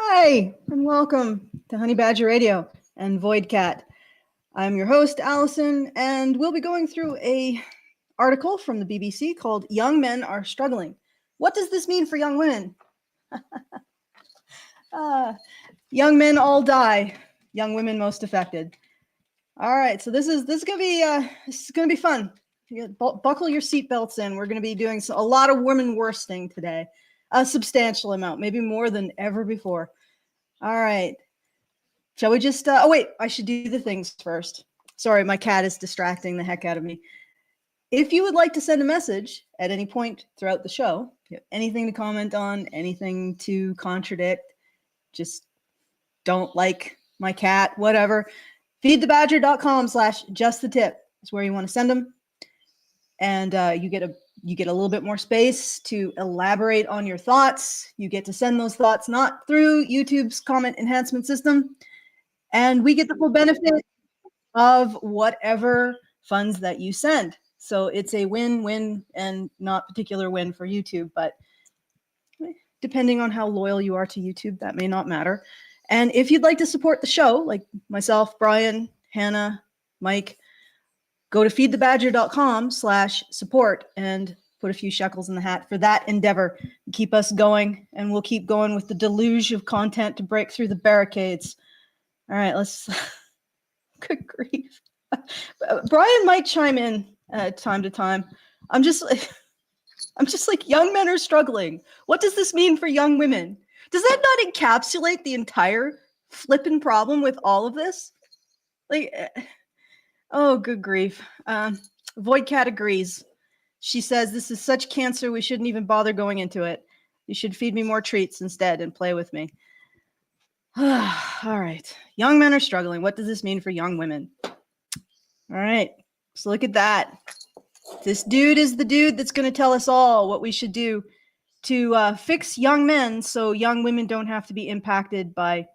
Hi, and welcome to Honey Badger Radio and Void Cat. I'm your host, Allison, and we'll be going through a article from the BBC called Young Men Are Struggling. What does this mean for young women? Young men all die, young women most affected. All right, so this is gonna be fun. Buckle your seatbelts in. We're gonna be doing a lot of women worsting today, a substantial amount, maybe more than ever before. All right, shall we just? Oh wait, I should do the things first. Sorry, my cat is distracting the heck out of me. If you would like to send a message at any point throughout the show, if you have anything to comment on, anything to contradict, just don't like my cat, whatever. feedthebadger.com/justthetip is where you want to send them. And you get a little bit more space to elaborate on your thoughts. You get to send those thoughts not through YouTube's comment enhancement system. And we get the full benefit of whatever funds that you send. So it's a win-win and not particular win for YouTube, but depending on how loyal you are to YouTube, that may not matter. And if you'd like to support the show, like myself, Brian, Hannah, Mike, go to feedthebadger.com/support and put a few shekels in the hat for that endeavor. Keep us going, and we'll keep going with the deluge of content to break through the barricades. All right, let's. Good grief. Brian might chime in time to time. I'm just like, young men are struggling. What does this mean for young women? Does that not encapsulate the entire flippin' problem with all of this? Like, oh, good grief. Void Cat agrees. She says, this is such cancer, we shouldn't even bother going into it. You should feed me more treats instead and play with me. All right. Young men are struggling. What does this mean for young women? All right. So look at that. This dude is the dude that's going to tell us all what we should do to fix young men so young women don't have to be impacted by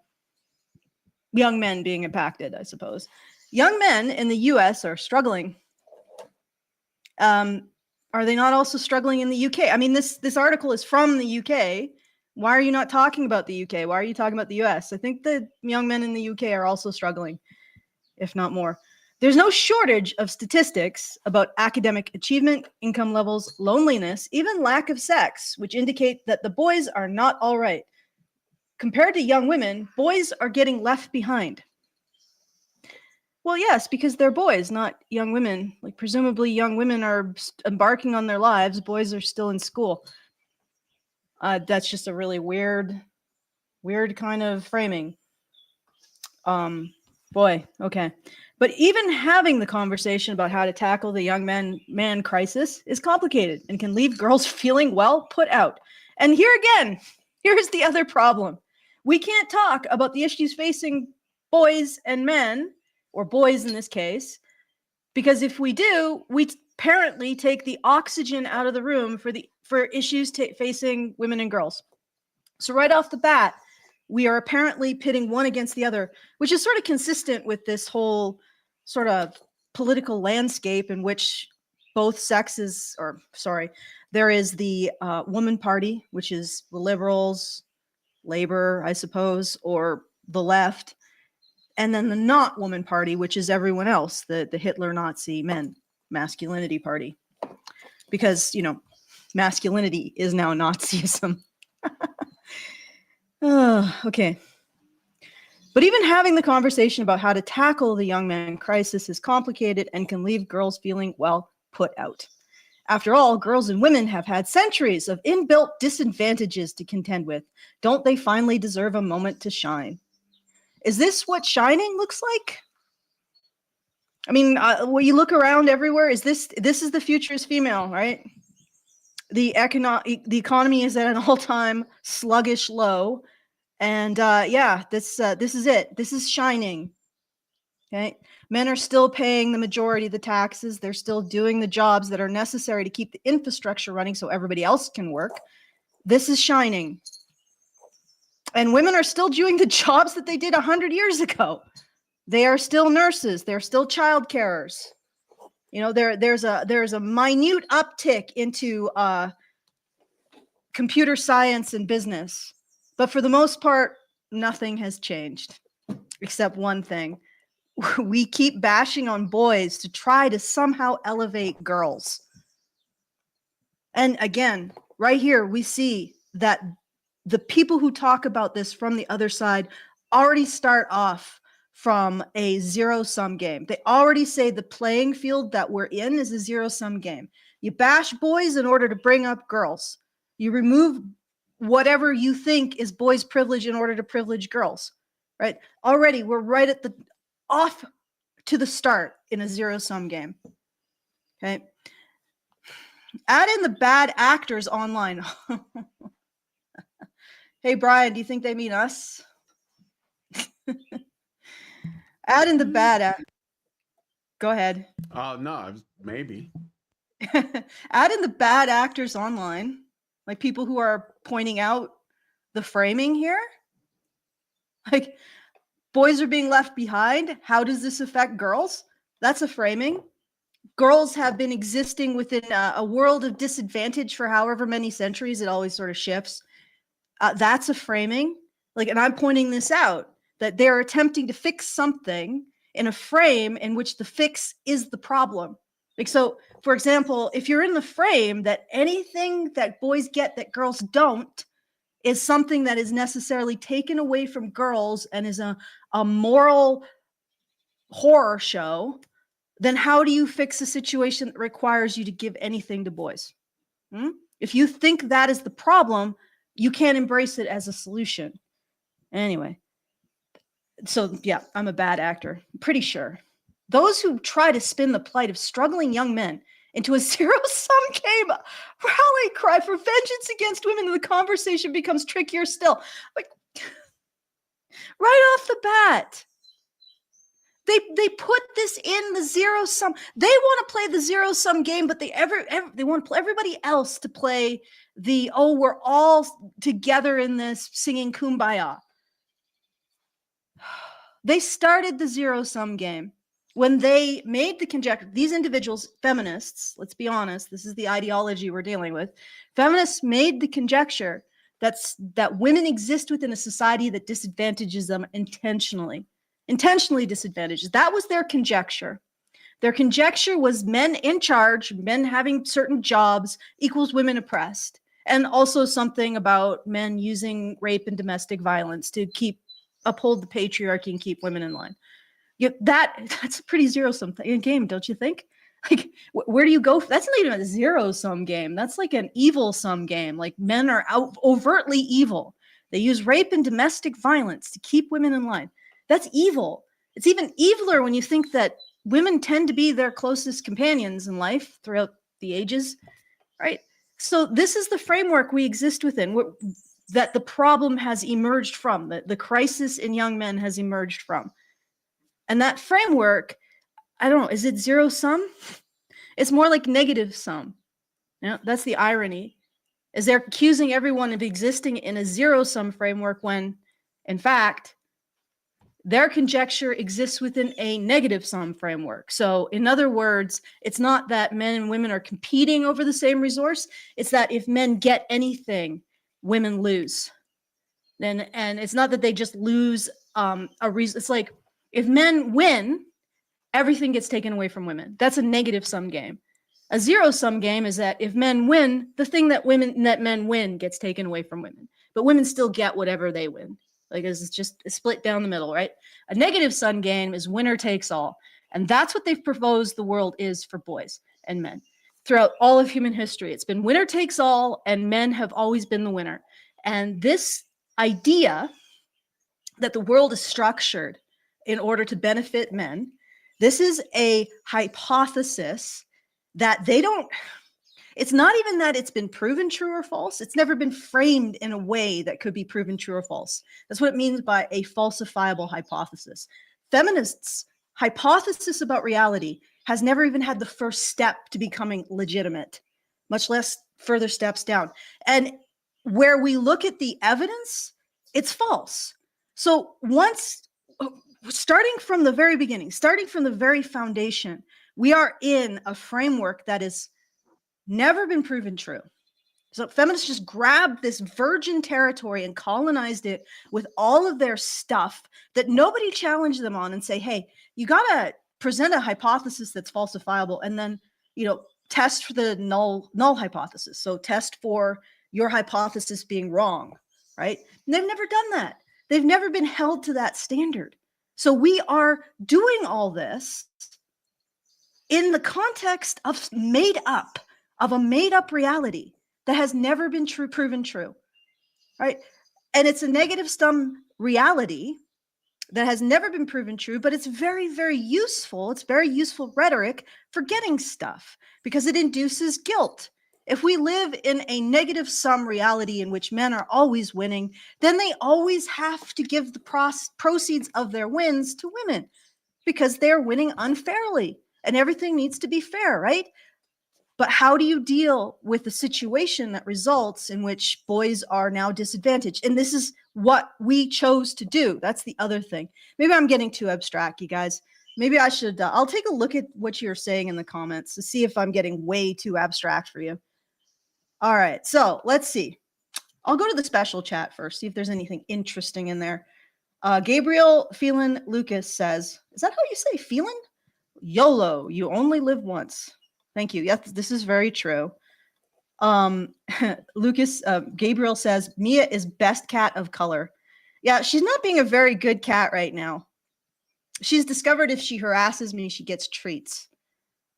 young men being impacted, I suppose. Young men in the U.S. are struggling. Are they not also struggling in the U.K.? I mean, this article is from the U.K. Why are you not talking about the UK? Why are you talking about the US? I think the young men in the UK are also struggling, if not more. There's no shortage of statistics about academic achievement, income levels, loneliness, even lack of sex, which indicate that the boys are not all right. Compared to young women, boys are getting left behind. Well, yes, because they're boys, not young women. Like, presumably young women are embarking on their lives. Boys are still in school. That's just a really weird kind of framing. Boy, okay. But even having the conversation about how to tackle the young man crisis is complicated and can leave girls feeling, well, put out. And here again, here's the other problem. We can't talk about the issues facing boys and men, or boys in this case, because if we do, we apparently take the oxygen out of the room for issues facing women and girls. So right off the bat, we are apparently pitting one against the other, which is sort of consistent with this whole sort of political landscape in which both sexes, there is the woman party, which is the liberals, labor, I suppose, or the left, and then the not woman party, which is everyone else, the Hitler Nazi men, masculinity party. Because, masculinity is now Nazism. Okay. But even having the conversation about how to tackle the young man crisis is complicated and can leave girls feeling, well, put out. After all, girls and women have had centuries of inbuilt disadvantages to contend with. Don't they finally deserve a moment to shine? Is this what shining looks like? I mean, when you look around everywhere, this is the future is female, right? The economy is at an all-time sluggish low. And this is it. This is shining. Okay. Men are still paying the majority of the taxes. They're still doing the jobs that are necessary to keep the infrastructure running so everybody else can work. This is shining. And women are still doing the jobs that they did 100 years ago. They are still nurses. They're still child carers. There's a minute uptick into computer science and business. But for the most part, nothing has changed except one thing. We keep bashing on boys to try to somehow elevate girls. And again, right here, we see that the people who talk about this from the other side already start off from a zero-sum game. They already say the playing field that we're in is a zero-sum game. You bash boys in order to bring up girls. You remove whatever you think is boys' privilege in order to privilege girls, right? Already, we're right at the off to the start in a zero-sum game, okay? Add in the bad actors online. Hey, Brian, do you think they mean us? Add in the bad Go ahead. No, maybe. Add in the bad actors online, like people who are pointing out the framing here. Like, boys are being left behind. How does this affect girls? That's a framing. Girls have been existing within a world of disadvantage for however many centuries. It always sort of shifts. That's a framing. Like, and I'm pointing this out, that they're attempting to fix something in a frame in which the fix is the problem. Like, so, for example, if you're in the frame that anything that boys get that girls don't is something that is necessarily taken away from girls and is a moral horror show, then how do you fix a situation that requires you to give anything to boys? If you think that is the problem, you can't embrace it as a solution. Anyway, so yeah, I'm a bad actor. I'm pretty sure. Those who try to spin the plight of struggling young men into a zero-sum game rally cry for vengeance against women, and the conversation becomes trickier still. Like, right off the bat, they put this in the zero-sum. They want to play the zero-sum game, but they want everybody else to play the, oh, we're all together in this singing Kumbaya. They started the zero-sum game when they made the conjecture. These individuals, feminists, let's be honest, this is the ideology we're dealing with. Feminists made the conjecture that women exist within a society that disadvantages them intentionally disadvantages. That was their conjecture. Their conjecture was men in charge, men having certain jobs equals women oppressed, and also something about men using rape and domestic violence to uphold the patriarchy and keep women in line. That's a pretty zero-sum game, don't you think? Like, where do you go? That's not even a zero-sum game. That's like an evil-sum game. Like, men are overtly evil. They use rape and domestic violence to keep women in line. That's evil. It's even eviler when you think that women tend to be their closest companions in life throughout the ages, right? So this is the framework we exist within, that the problem has emerged from, that the crisis in young men has emerged from. And that framework, I don't know, is it zero sum? It's more like negative sum. That's the irony, is they're accusing everyone of existing in a zero sum framework when, in fact, their conjecture exists within a negative sum framework. So in other words, it's not that men and women are competing over the same resource. It's that if men get anything, women lose. And it's not that they just lose a reason. It's like, if men win, everything gets taken away from women. That's a negative sum game. A zero sum game is that if men win, the thing that men win gets taken away from women, but women still get whatever they win. Like, it's just split down the middle, right? A negative sum game is winner takes all. And that's what they've proposed the world is for boys and men. Throughout all of human history, it's been winner takes all, and men have always been the winner. And this idea that the world is structured in order to benefit men, this is a hypothesis that it's not even that it's been proven true or false. It's never been framed in a way that could be proven true or false. That's what it means by a falsifiable hypothesis. Feminists' hypothesis about reality has never even had the first step to becoming legitimate, much less further steps down. And where we look at the evidence, it's false. So starting from the very beginning, starting from the very foundation, we are in a framework that has never been proven true. So feminists just grabbed this virgin territory and colonized it with all of their stuff that nobody challenged them on and say, hey, you got to present a hypothesis that's falsifiable and then, test for the null hypothesis. So test for your hypothesis being wrong, right? And they've never done that. They've never been held to that standard. So we are doing all this in the context of a made up reality that has never been proven true, right? And it's a negative sum reality that has never been proven true, but it's very, very useful. It's very useful rhetoric for getting stuff because it induces guilt. If we live in a negative sum reality in which men are always winning, then they always have to give the proceeds of their wins to women because they're winning unfairly and everything needs to be fair, right? But how do you deal with the situation that results in which boys are now disadvantaged? And this is what we chose to do. That's the other thing. Maybe I'm getting too abstract, you guys. Maybe I should, I'll take a look at what you're saying in the comments to see if I'm getting way too abstract for you. All right, so let's see. I'll go to the special chat first, see if there's anything interesting in there. Gabriel Phelan Lucas says, is that how you say Phelan? YOLO, you only live once. Thank you. Yes, this is very true. Gabriel says, Mia is best cat of color. Yeah, she's not being a very good cat right now. She's discovered if she harasses me, she gets treats.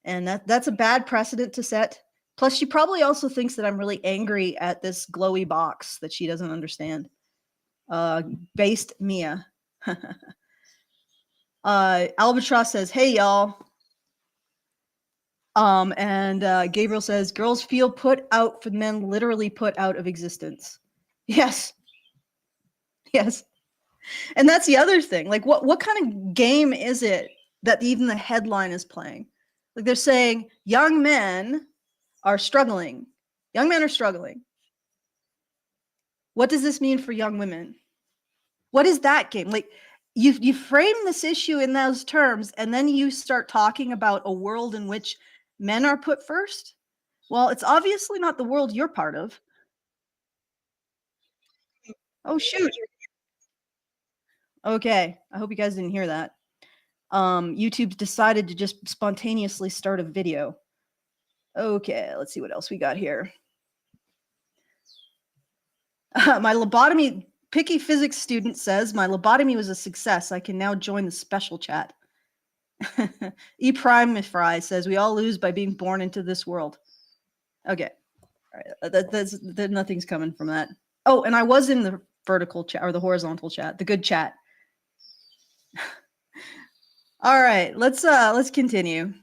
And that's a bad precedent to set. Plus, she probably also thinks that I'm really angry at this glowy box that she doesn't understand. Based Mia. Albatross says, hey, y'all. Gabriel says, girls feel put out for men literally put out of existence. Yes. Yes. And that's the other thing. Like, what kind of game is it that even the headline is playing? Like, they're saying young men are struggling. Young men are struggling. What does this mean for young women? What is that game? Like, you frame this issue in those terms, and then you start talking about a world in which men are put first. Well, it's obviously not the world you're part of. Oh, shoot. Okay. I hope you guys didn't hear that. YouTube decided to just spontaneously start a video. Okay, let's see what else we got here. My lobotomy, picky physics student says, my lobotomy was a success. I can now join the special chat. E Prime Fry says, we all lose by being born into this world. Okay. All right. Nothing's coming from that. Oh, and I was in the vertical chat or the horizontal chat, the good chat. All right, let's continue.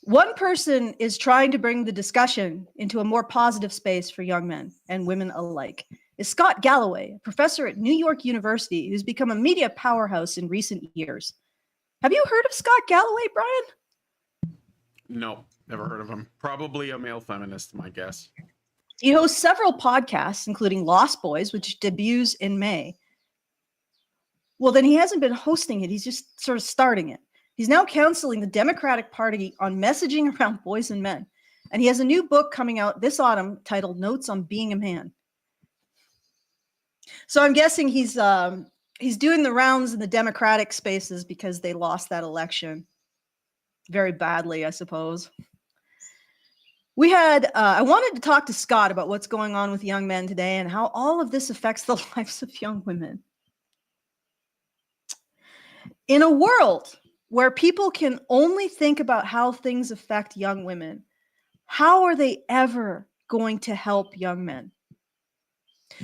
One person is trying to bring the discussion into a more positive space for young men and women alike. Is Scott Galloway, a professor at New York University who's become a media powerhouse in recent years. Have you heard of Scott Galloway, Brian? No, never heard of him. Probably a male feminist, my guess. He hosts several podcasts, including Lost Boys, which debuts in May. Well, then he hasn't been hosting it. He's just sort of starting it. He's now counseling the Democratic Party on messaging around boys and men. And he has a new book coming out this autumn titled Notes on Being a Man. So I'm guessing he's doing the rounds in the Democratic spaces because they lost that election very badly, I suppose. We had, I wanted to talk to Scott about what's going on with young men today and how all of this affects the lives of young women. In a world where people can only think about how things affect young women, how are they ever going to help young men?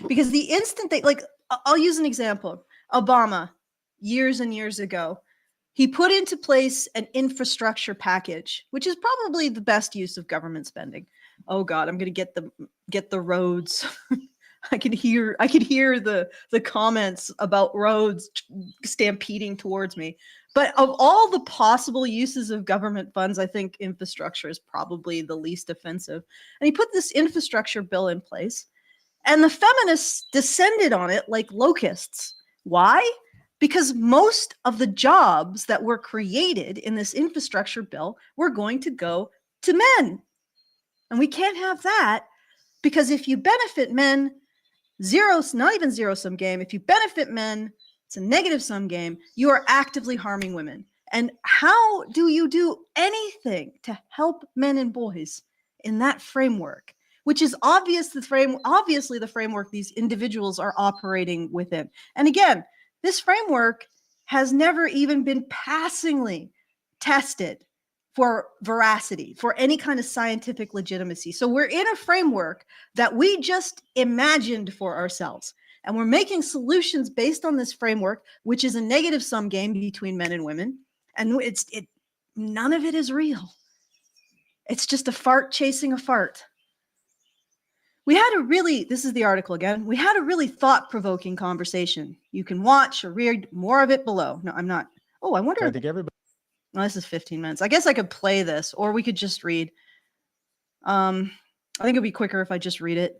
Because the instant they, like, I'll use an example. Obama, years and years ago, he put into place an infrastructure package, which is probably the best use of government spending. Oh God, I'm going to get the roads. I could hear the comments about roads stampeding towards me. But of all the possible uses of government funds, I think infrastructure is probably the least offensive. And he put this infrastructure bill in place, and the feminists descended on it like locusts. Why? Because most of the jobs that were created in this infrastructure bill were going to go to men. And we can't have that, because if you benefit men, not even zero-sum game. If you benefit men, it's a negative-sum game. You are actively harming women. And how do you do anything to help men and boys in that framework, which is obviously the framework these individuals are operating within? And again, this framework has never even been passingly tested for veracity, for any kind of scientific legitimacy. So we're in a framework that we just imagined for ourselves. And we're making solutions based on this framework, which is a negative-sum game between men and women. And none of it is real. It's just a fart chasing a fart. This is the article again. We had a really thought-provoking conversation. You can watch or read more of it below. No, I'm not. Oh, I wonder. I think everybody. Well, this is 15 minutes. I guess I could play this, or we could just read. I think it'd be quicker if I just read it.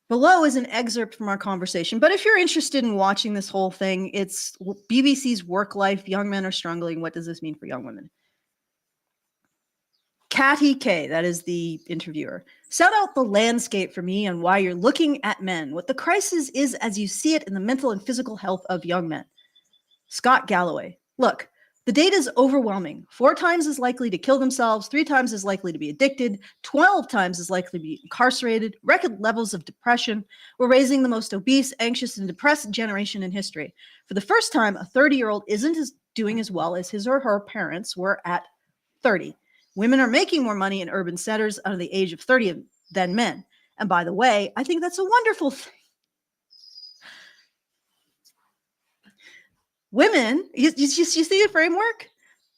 Below is an excerpt from our conversation. But if you're interested in watching this whole thing, it's BBC's Work Life. Young men are struggling. What does this mean for young women? Cathy K, that is the interviewer, set out the landscape for me on why you're looking at men, what the crisis is as you see it in the mental and physical health of young men. Scott Galloway, look, the data is overwhelming. 4 times as likely to kill themselves, 3 times as likely to be addicted, 12 times as likely to be incarcerated, record levels of depression. We're raising the most obese, anxious, and depressed generation in history. For the first time, a 30-year-old isn't doing as well as his or her parents were at 30. Women are making more money in urban centers under the age of 30 than men. And by the way, I think that's a wonderful thing. Women, you see the framework?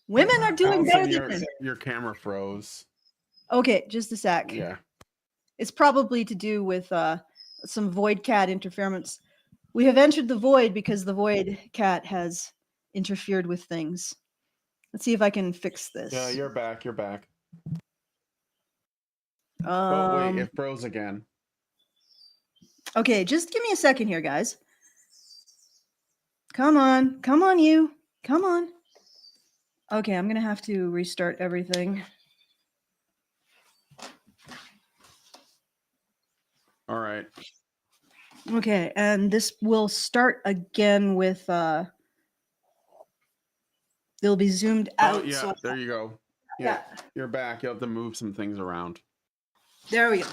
Women are doing better than men. Your camera froze. Okay, just a sec. Yeah. It's probably to do with some void cat interference. We have entered the void because the void cat has interfered with things. Let's see if I can fix this. Yeah, you're back. Oh, wait, it froze again. Okay, just give me a second here, guys. Come on, you. Come on. Okay, I'm going to have to restart everything. All right. Okay, and this will start again with, they'll be zoomed out. Oh, yeah, so there you go. Yeah, you're back. You'll have to move some things around. There we go.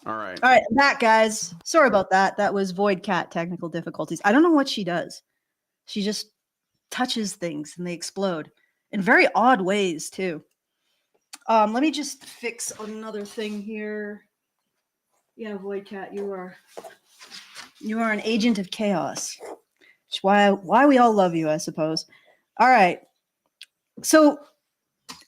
All right. All right, I'm back, guys. Sorry about that. That was Void Cat technical difficulties. I don't know what she does. She just touches things and they explode in very odd ways, too. Let me just fix another thing here. Yeah, Void Cat, you are an agent of chaos. Which is why we all love you, I suppose. All right. So,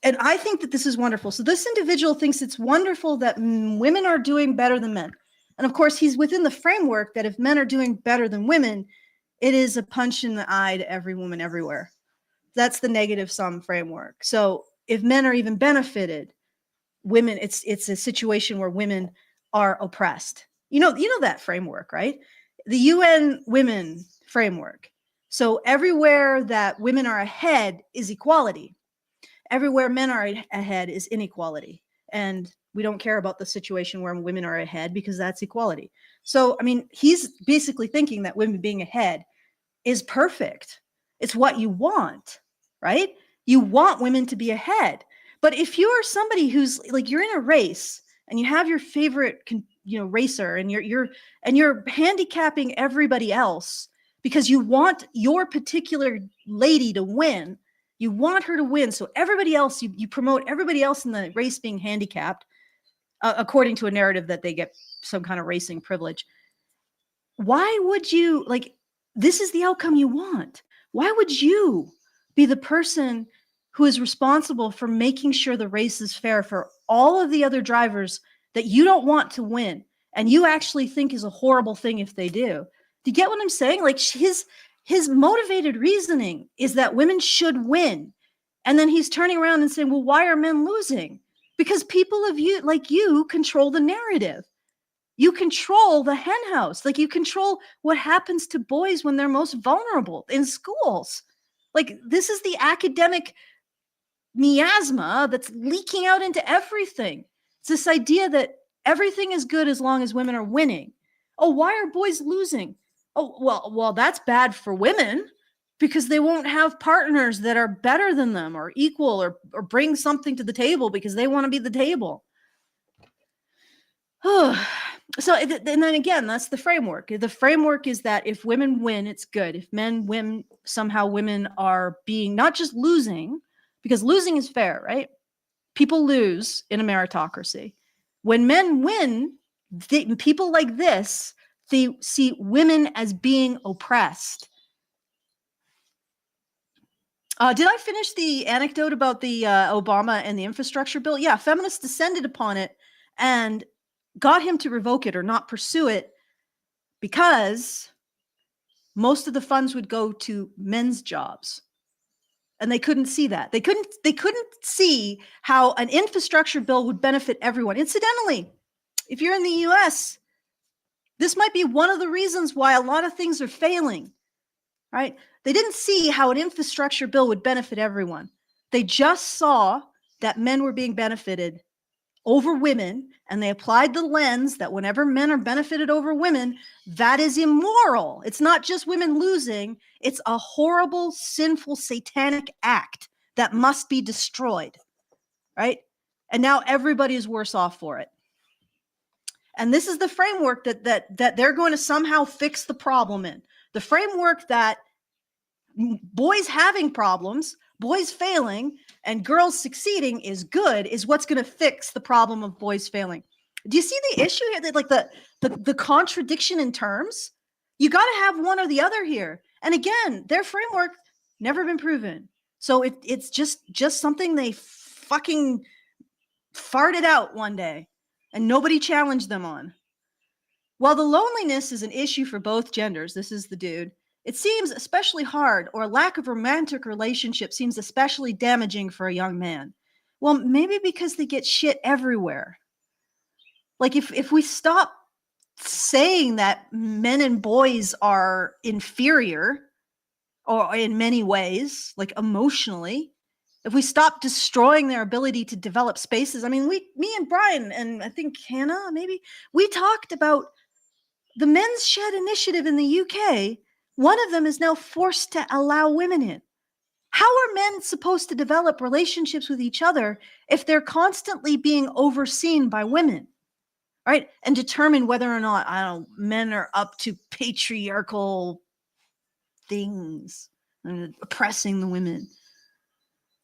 and I think that this is wonderful. So this individual thinks it's wonderful that women are doing better than men. And of course, he's within the framework that if men are doing better than women, it is a punch in the eye to every woman everywhere. That's the negative sum framework. So if men are even benefited, women, it's a situation where women are oppressed. You know that framework, right? The UN Women Framework. So everywhere that women are ahead is equality. Everywhere men are ahead is inequality. And we don't care about the situation where women are ahead because that's equality. So, I mean, he's basically thinking that women being ahead is perfect. It's what you want, right? You want women to be ahead. But if you're somebody who's like, you're in a race and you have your favorite, racer and you're handicapping everybody else because you want your particular lady to win. You want her to win. So everybody else, you promote everybody else in the race being handicapped, according to a narrative that they get some kind of racing privilege. Why would you, this is the outcome you want. Why would you be the person who is responsible for making sure the race is fair for all of the other drivers that you don't want to win and you actually think is a horrible thing if they do? Do you get what I'm saying? Like his motivated reasoning is that women should win. And then he's turning around and saying, well, why are men losing? Because people like you control the narrative. You control the hen house. Like you control what happens to boys when they're most vulnerable in schools. Like this is the academic miasma that's leaking out into everything. It's this idea that everything is good as long as women are winning. Oh, why are boys losing? Oh, well, that's bad for women because they won't have partners that are better than them or equal or bring something to the table because they want to be the table. So, and then again, that's the framework. The framework is that if women win, it's good. If men win, somehow women are being not just losing, because losing is fair, right? People lose in a meritocracy. When men win, people like this, they see women as being oppressed. Did I finish the anecdote about the Obama and the infrastructure bill? Yeah, feminists descended upon it and got him to revoke it or not pursue it because most of the funds would go to men's jobs. And they couldn't see that. They couldn't see how an infrastructure bill would benefit everyone. Incidentally, if you're in the US, this might be one of the reasons why a lot of things are failing, right? They didn't see how an infrastructure bill would benefit everyone. They just saw that men were being benefited over women, and they applied the lens that whenever men are benefited over women, that is immoral. It's not just women losing. It's a horrible, sinful, satanic act that must be destroyed, right? And now everybody is worse off for it. And this is the framework that they're going to somehow fix the problem in. The framework that boys having problems, boys failing, and girls succeeding is good, is what's going to fix the problem of boys failing. Do you see the issue here? That like the contradiction in terms? You got to have one or the other here. And again, their framework never been proven. So it's just something they fucking farted out one day and nobody challenged them on. While the loneliness is an issue for both genders, this is the dude, it seems especially hard, or a lack of romantic relationship seems especially damaging for a young man. Well, maybe because they get shit everywhere. Like if we stop saying that men and boys are inferior, or in many ways, like emotionally, if we stop destroying their ability to develop spaces. I mean, me and Brian, and I think Hannah, maybe, we talked about the Men's Shed initiative in the UK. One of them is now forced to allow women in. How are men supposed to develop relationships with each other if they're constantly being overseen by women, right? And determine whether or not, men are up to patriarchal things and oppressing the women.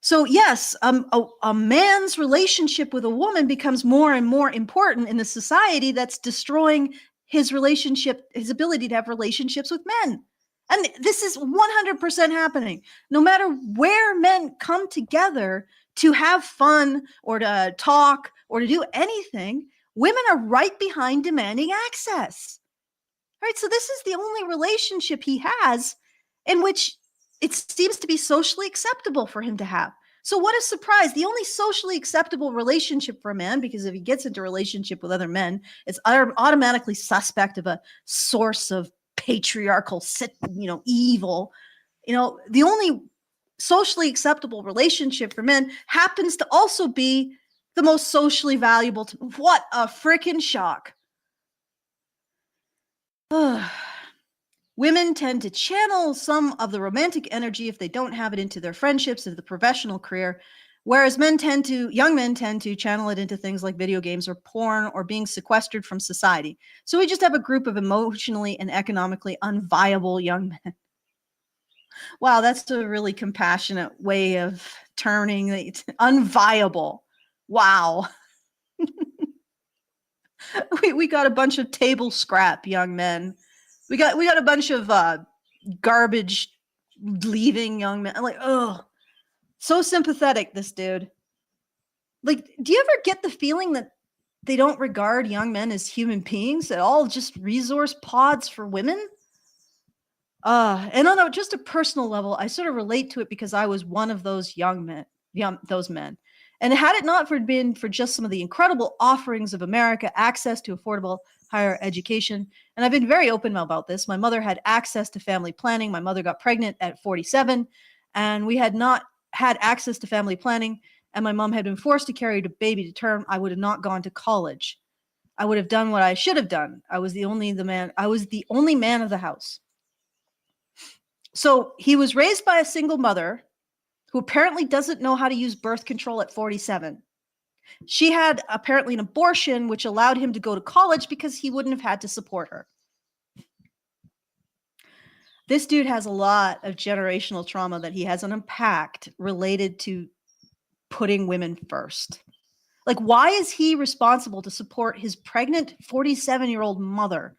So yes, a man's relationship with a woman becomes more and more important in a society that's destroying his ability to have relationships with men. And this is 100% happening. No matter where men come together to have fun or to talk or to do anything, women are right behind demanding access. All right, so this is the only relationship he has in which it seems to be socially acceptable for him to have. So what a surprise. The only socially acceptable relationship for a man, because if he gets into a relationship with other men, it's automatically suspect of a source of patriarchal, evil. The only socially acceptable relationship for men happens to also be the most socially valuable. What a freaking shock. Women tend to channel some of the romantic energy if they don't have it into their friendships and the professional career, whereas young men tend to channel it into things like video games or porn or being sequestered from society. So we just have a group of emotionally and economically unviable young men. Wow, that's a really compassionate way of turning it unviable. Wow. we got a bunch of table scrap young men. We got a bunch of garbage leaving young men. I'm like, oh, so sympathetic, this dude. Like, do you ever get the feeling that they don't regard young men as human beings at all, just resource pods for women? And on just a personal level, I sort of relate to it because I was one of those those men. And had it not been for just some of the incredible offerings of America, access to affordable higher education, and I've been very open about this. My mother had access to family planning. My mother got pregnant at 47, and we had not had access to family planning and my mom had been forced to carry the baby to term, I would have not gone to college. I would have done what I should have done. I was the only man of the house. So he was raised by a single mother who apparently doesn't know how to use birth control at 47. She had apparently an abortion, which allowed him to go to college because he wouldn't have had to support her. This dude has a lot of generational trauma that he hasn't unpacked related to putting women first. Like, why is he responsible to support his pregnant 47-year-old mother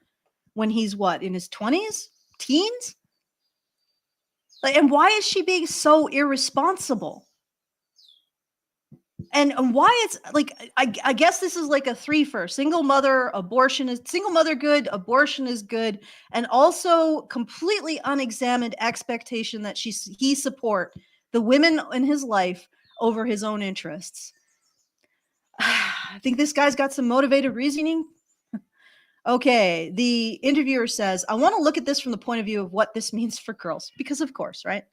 when he's what, in his 20s, teens? Like, and why is she being so irresponsible? And why it's like, I guess this is like a three for single mother, single mother good, abortion is good, and also completely unexamined expectation that he support the women in his life over his own interests. I think this guy's got some motivated reasoning. Okay, the interviewer says, I want to look at this from the point of view of what this means for girls, because of course, right?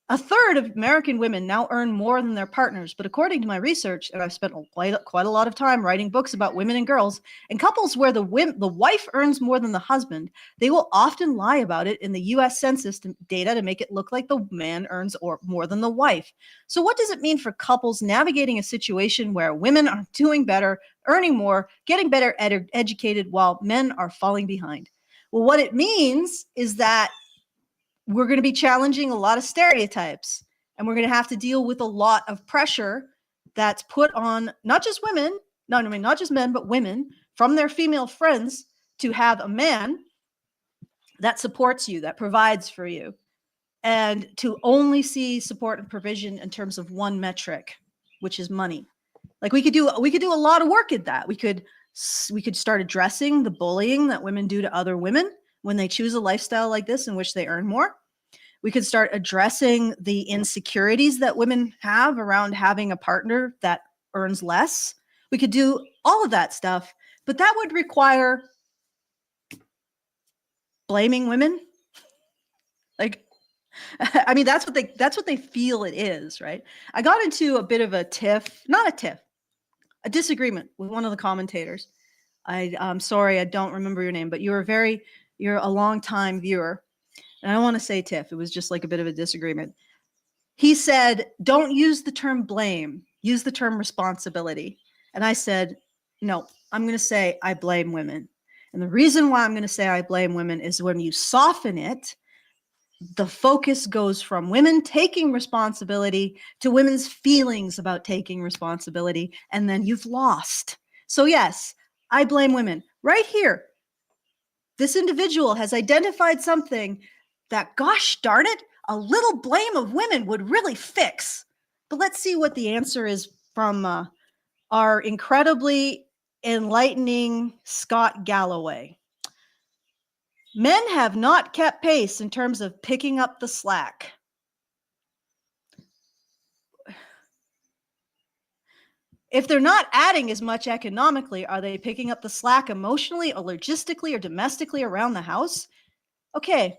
A third of American women now earn more than their partners, but according to my research, and I've spent quite a lot of time writing books about women and girls, in couples where the wife earns more than the husband, they will often lie about it in the U.S. Census data to make it look like the man earns more than the wife. So what does it mean for couples navigating a situation where women are doing better, earning more, getting better educated, while men are falling behind? Well, what it means is that we're going to be challenging a lot of stereotypes, and we're going to have to deal with a lot of pressure that's put on not just women, not just men, but women from their female friends to have a man that supports you, that provides for you, and to only see support and provision in terms of one metric, which is money. Like we could do a lot of work at that. We could start addressing the bullying that women do to other women when they choose a lifestyle like this in which they earn more. We could start addressing the insecurities that women have around having a partner that earns less. We could do all of that stuff, but that would require blaming women. Like, I mean, that's what they feel it is, right? I got into a bit of a disagreement with one of the commentators. I'm sorry, I don't remember your name, but you're a long-time viewer. And I don't want to say tiff. It was just like a bit of a disagreement. He said, don't use the term blame, use the term responsibility. And I said, no, I'm going to say I blame women. And the reason why I'm going to say I blame women is when you soften it, the focus goes from women taking responsibility to women's feelings about taking responsibility. And then you've lost. So yes, I blame women. Right here, this individual has identified something that, gosh darn it, a little blame of women would really fix. But let's see what the answer is from our incredibly enlightening Scott Galloway. Men have not kept pace in terms of picking up the slack. If they're not adding as much economically, are they picking up the slack emotionally or logistically or domestically around the house? Okay,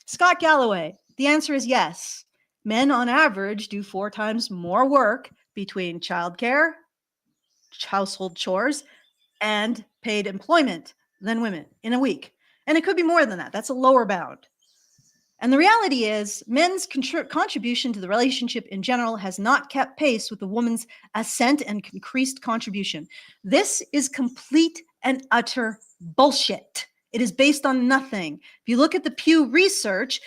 Scott Galloway, the answer is yes. Men on average do 4 times more work between childcare, household chores, and paid employment than women in a week. And it could be more than that. That's a lower bound. And the reality is men's contribution to the relationship in general has not kept pace with the woman's ascent and increased contribution. This is complete and utter bullshit. It is based on nothing. If you look at the Pew Research,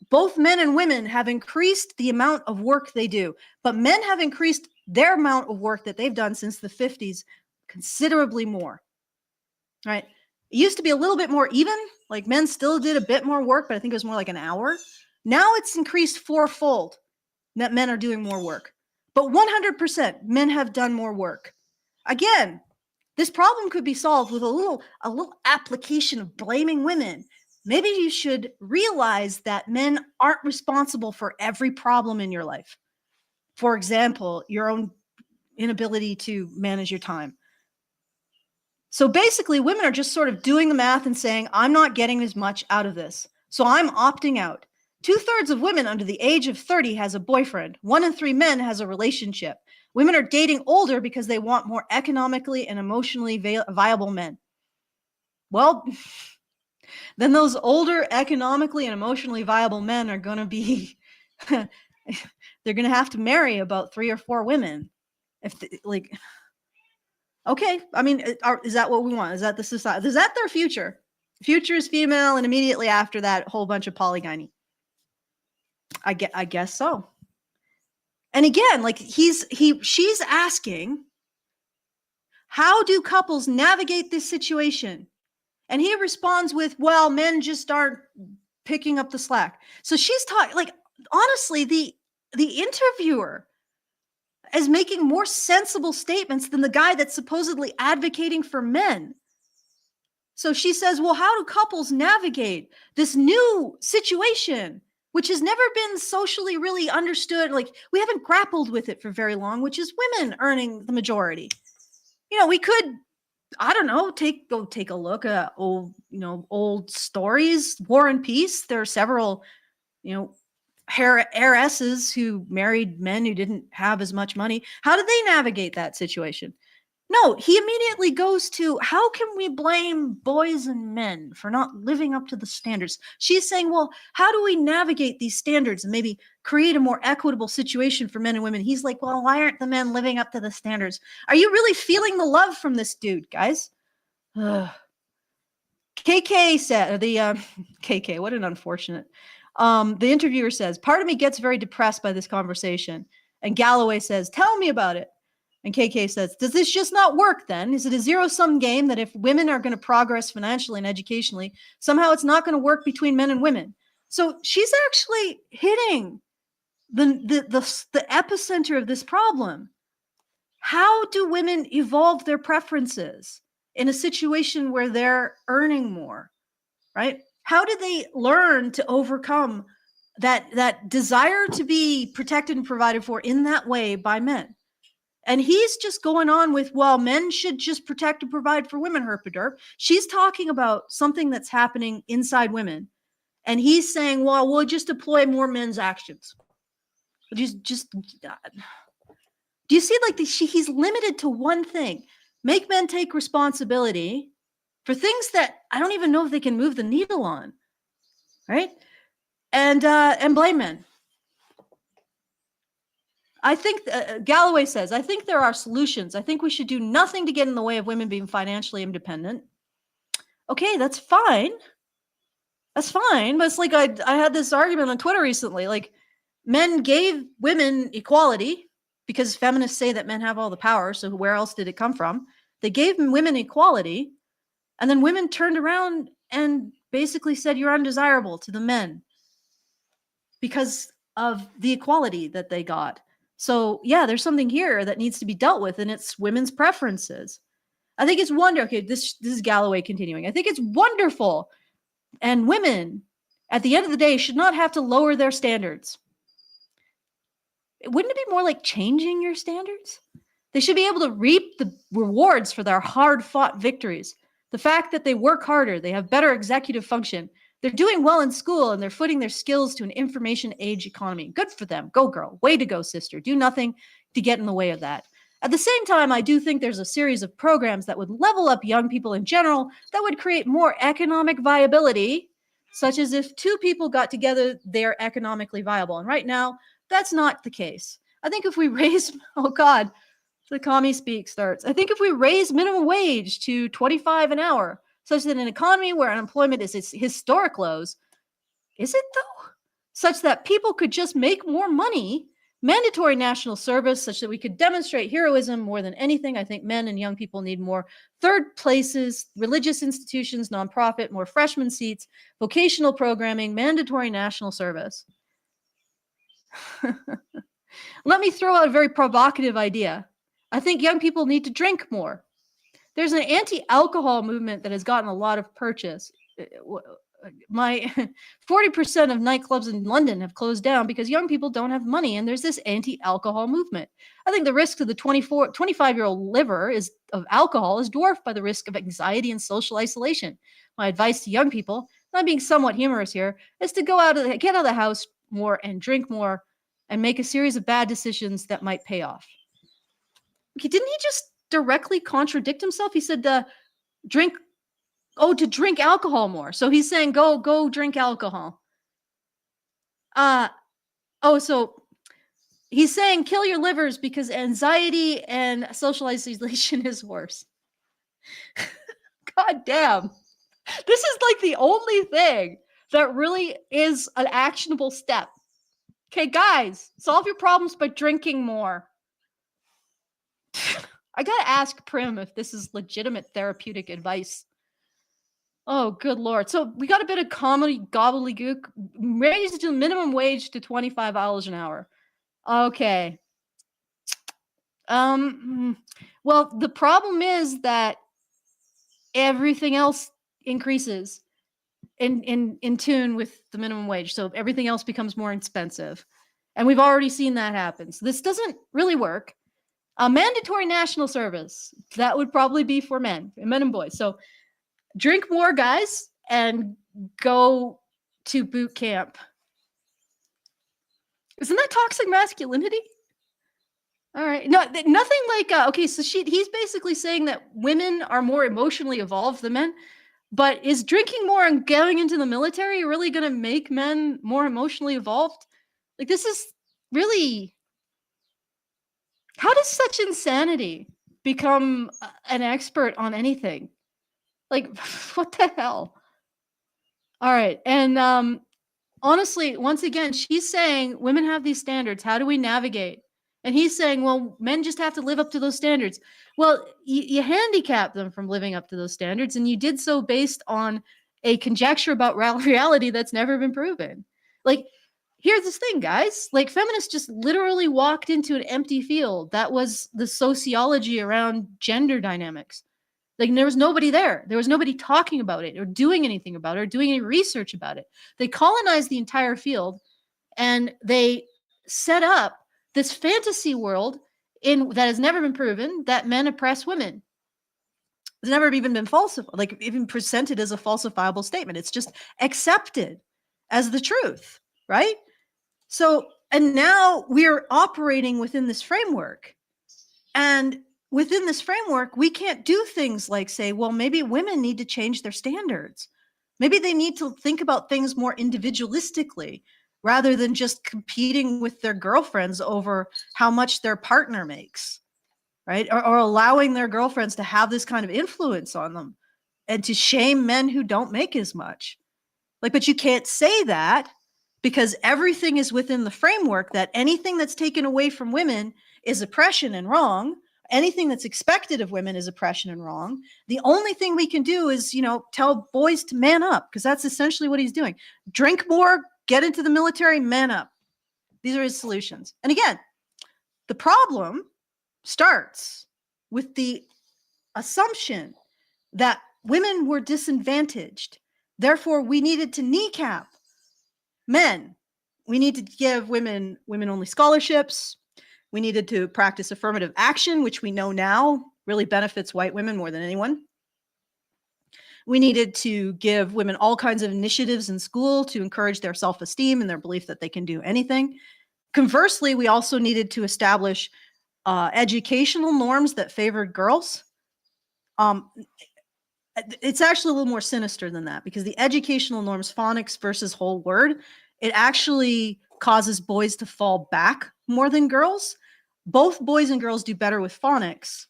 both men and women have increased the amount of work they do, but men have increased their amount of work that they've done since the 50s considerably more, right? It used to be a little bit more even, like men still did a bit more work, but I think it was more like an hour. Now it's increased 4-fold that men are doing more work, but 100% men have done more work. Again, this problem could be solved with a little application of blaming women. Maybe you should realize that men aren't responsible for every problem in your life. For example, your own inability to manage your time. So basically, women are just sort of doing the math and saying, I'm not getting as much out of this, so I'm opting out. 2/3 of women under the age of 30 has a boyfriend. 1 in 3 men has a relationship. Women are dating older because they want more economically and emotionally viable men. Well, then those older economically and emotionally viable men are going to be, they're going to have to marry about 3 or 4 women. Okay, I mean, is that what we want? Is that the society? Is that their future? Future is female, and immediately after that, a whole bunch of polygyny. I guess so. And again, like she's asking, how do couples navigate this situation? And he responds with, well, men just aren't picking up the slack. So she's talking, like, honestly, the interviewer is making more sensible statements than the guy that's supposedly advocating for men. So she says, well, how do couples navigate this new situation, which has never been socially really understood? Like, we haven't grappled with it for very long, which is women earning the majority. You know, we could, I don't know, go take a look at old stories, War and Peace. There are several, heiresses who married men who didn't have as much money. How did they navigate that situation? No, he immediately goes to, how can we blame boys and men for not living up to the standards? She's saying, well, how do we navigate these standards and maybe create a more equitable situation for men and women? He's like, well, why aren't the men living up to the standards? Are you really feeling the love from this dude, guys? KK said, KK, what an unfortunate. The interviewer says, part of me gets very depressed by this conversation. And Galloway says, tell me about it. And KK says, does this just not work then? Is it a zero-sum game that if women are going to progress financially and educationally, somehow it's not going to work between men and women? So she's actually hitting the epicenter of this problem. How do women evolve their preferences in a situation where they're earning more, right? How do they learn to overcome that desire to be protected and provided for in that way by men? And he's just going on with, well, men should just protect and provide for women, herpaderp. She's talking about something that's happening inside women. And he's saying, well, we'll just deploy more men's actions. Do you see, like, he's limited to one thing. Make men take responsibility for things that I don't even know if they can move the needle on, right? And blame men. I think Galloway says, I think there are solutions. I think we should do nothing to get in the way of women being financially independent. Okay, that's fine. That's fine. But it's like I had this argument on Twitter recently. Like, men gave women equality because feminists say that men have all the power. So where else did it come from? They gave women equality. And then women turned around and basically said, you're undesirable to the men because of the equality that they got. So yeah, there's something here that needs to be dealt with, and it's women's preferences. I think it's wonderful. Okay, this is Galloway continuing. I think it's wonderful. And women, at the end of the day, should not have to lower their standards. Wouldn't it be more like changing your standards? They should be able to reap the rewards for their hard-fought victories. The fact that they work harder, they have better executive function, they're doing well in school, and they're putting their skills to an information age economy. Good for them. Go, girl. Way to go, sister. Do nothing to get in the way of that. At the same time, I do think there's a series of programs that would level up young people in general that would create more economic viability, such as if 2 people got together, they're economically viable. And right now, that's not the case. I think if we raise, oh God, the commie speak starts. I think if we raise minimum wage to $25 an hour, such that an economy where unemployment is its historic lows, is it though? Such that people could just make more money, mandatory national service, such that we could demonstrate heroism more than anything. I think men and young people need more third places, religious institutions, nonprofit, more freshman seats, vocational programming, mandatory national service. Let me throw out a very provocative idea. I think young people need to drink more. There's an anti-alcohol movement that has gotten a lot of purchase. 40% of nightclubs in London have closed down because young people don't have money, and there's this anti-alcohol movement. I think the risk to the 25-year-old liver of alcohol is dwarfed by the risk of anxiety and social isolation. My advice to young people, I'm being somewhat humorous here, is to get out of the house more and drink more and make a series of bad decisions that might pay off. Okay, didn't he just directly contradict himself? He said to drink alcohol more. So he's saying go drink alcohol. So he's saying kill your livers because anxiety and social isolation is worse. God damn. This is like the only thing that really is an actionable step. Okay, guys, solve your problems by drinking more. I gotta ask Prim if this is legitimate therapeutic advice. Oh, good Lord. So we got a bit of comedy gobbledygook. Raised the minimum wage to $25 an hour. Okay. Well, the problem is that everything else increases in tune with the minimum wage. So everything else becomes more expensive. And we've already seen that happen. So this doesn't really work. A mandatory national service, that would probably be for men and boys. So drink more, guys, and go to boot camp. Isn't that toxic masculinity? All right. No, nothing like, okay, so he's basically saying that women are more emotionally evolved than men, but is drinking more and going into the military really going to make men more emotionally evolved? Like, this is really, how does such insanity become an expert on anything? Like, what the hell? All right. And honestly, once again, she's saying women have these standards. How do we navigate? And he's saying, well, men just have to live up to those standards. Well, you handicap them from living up to those standards, and you did so based on a conjecture about reality that's never been proven. Like, here's this thing, guys. Like, feminists just literally walked into an empty field. That was the sociology around gender dynamics. Like, there was nobody there. There was nobody talking about it or doing anything about it or doing any research about it. They colonized the entire field, and they set up this fantasy world that has never been proven that men oppress women. It's never even been falsified, like even presented as a falsifiable statement. It's just accepted as the truth, right? So, and now we're operating within this framework. And within this framework, we can't do things like say, well, maybe women need to change their standards. Maybe they need to think about things more individualistically rather than just competing with their girlfriends over how much their partner makes, right? Or allowing their girlfriends to have this kind of influence on them and to shame men who don't make as much. Like, but you can't say that because everything is within the framework that anything that's taken away from women is oppression and wrong. Anything that's expected of women is oppression and wrong. The only thing we can do is, tell boys to man up, because that's essentially what he's doing. Drink more, get into the military, man up. These are his solutions. And again, the problem starts with the assumption that women were disadvantaged. Therefore, we needed to kneecap men. We need to give women only scholarships. We needed to practice affirmative action, which we know now really benefits white women more than anyone. We needed to give women all kinds of initiatives in school to encourage their self-esteem and their belief that they can do anything. Conversely, we also needed to establish educational norms that favored girls. It's actually a little more sinister than that, because the educational norms, phonics versus whole word, it actually causes boys to fall back more than girls. Both boys and girls do better with phonics,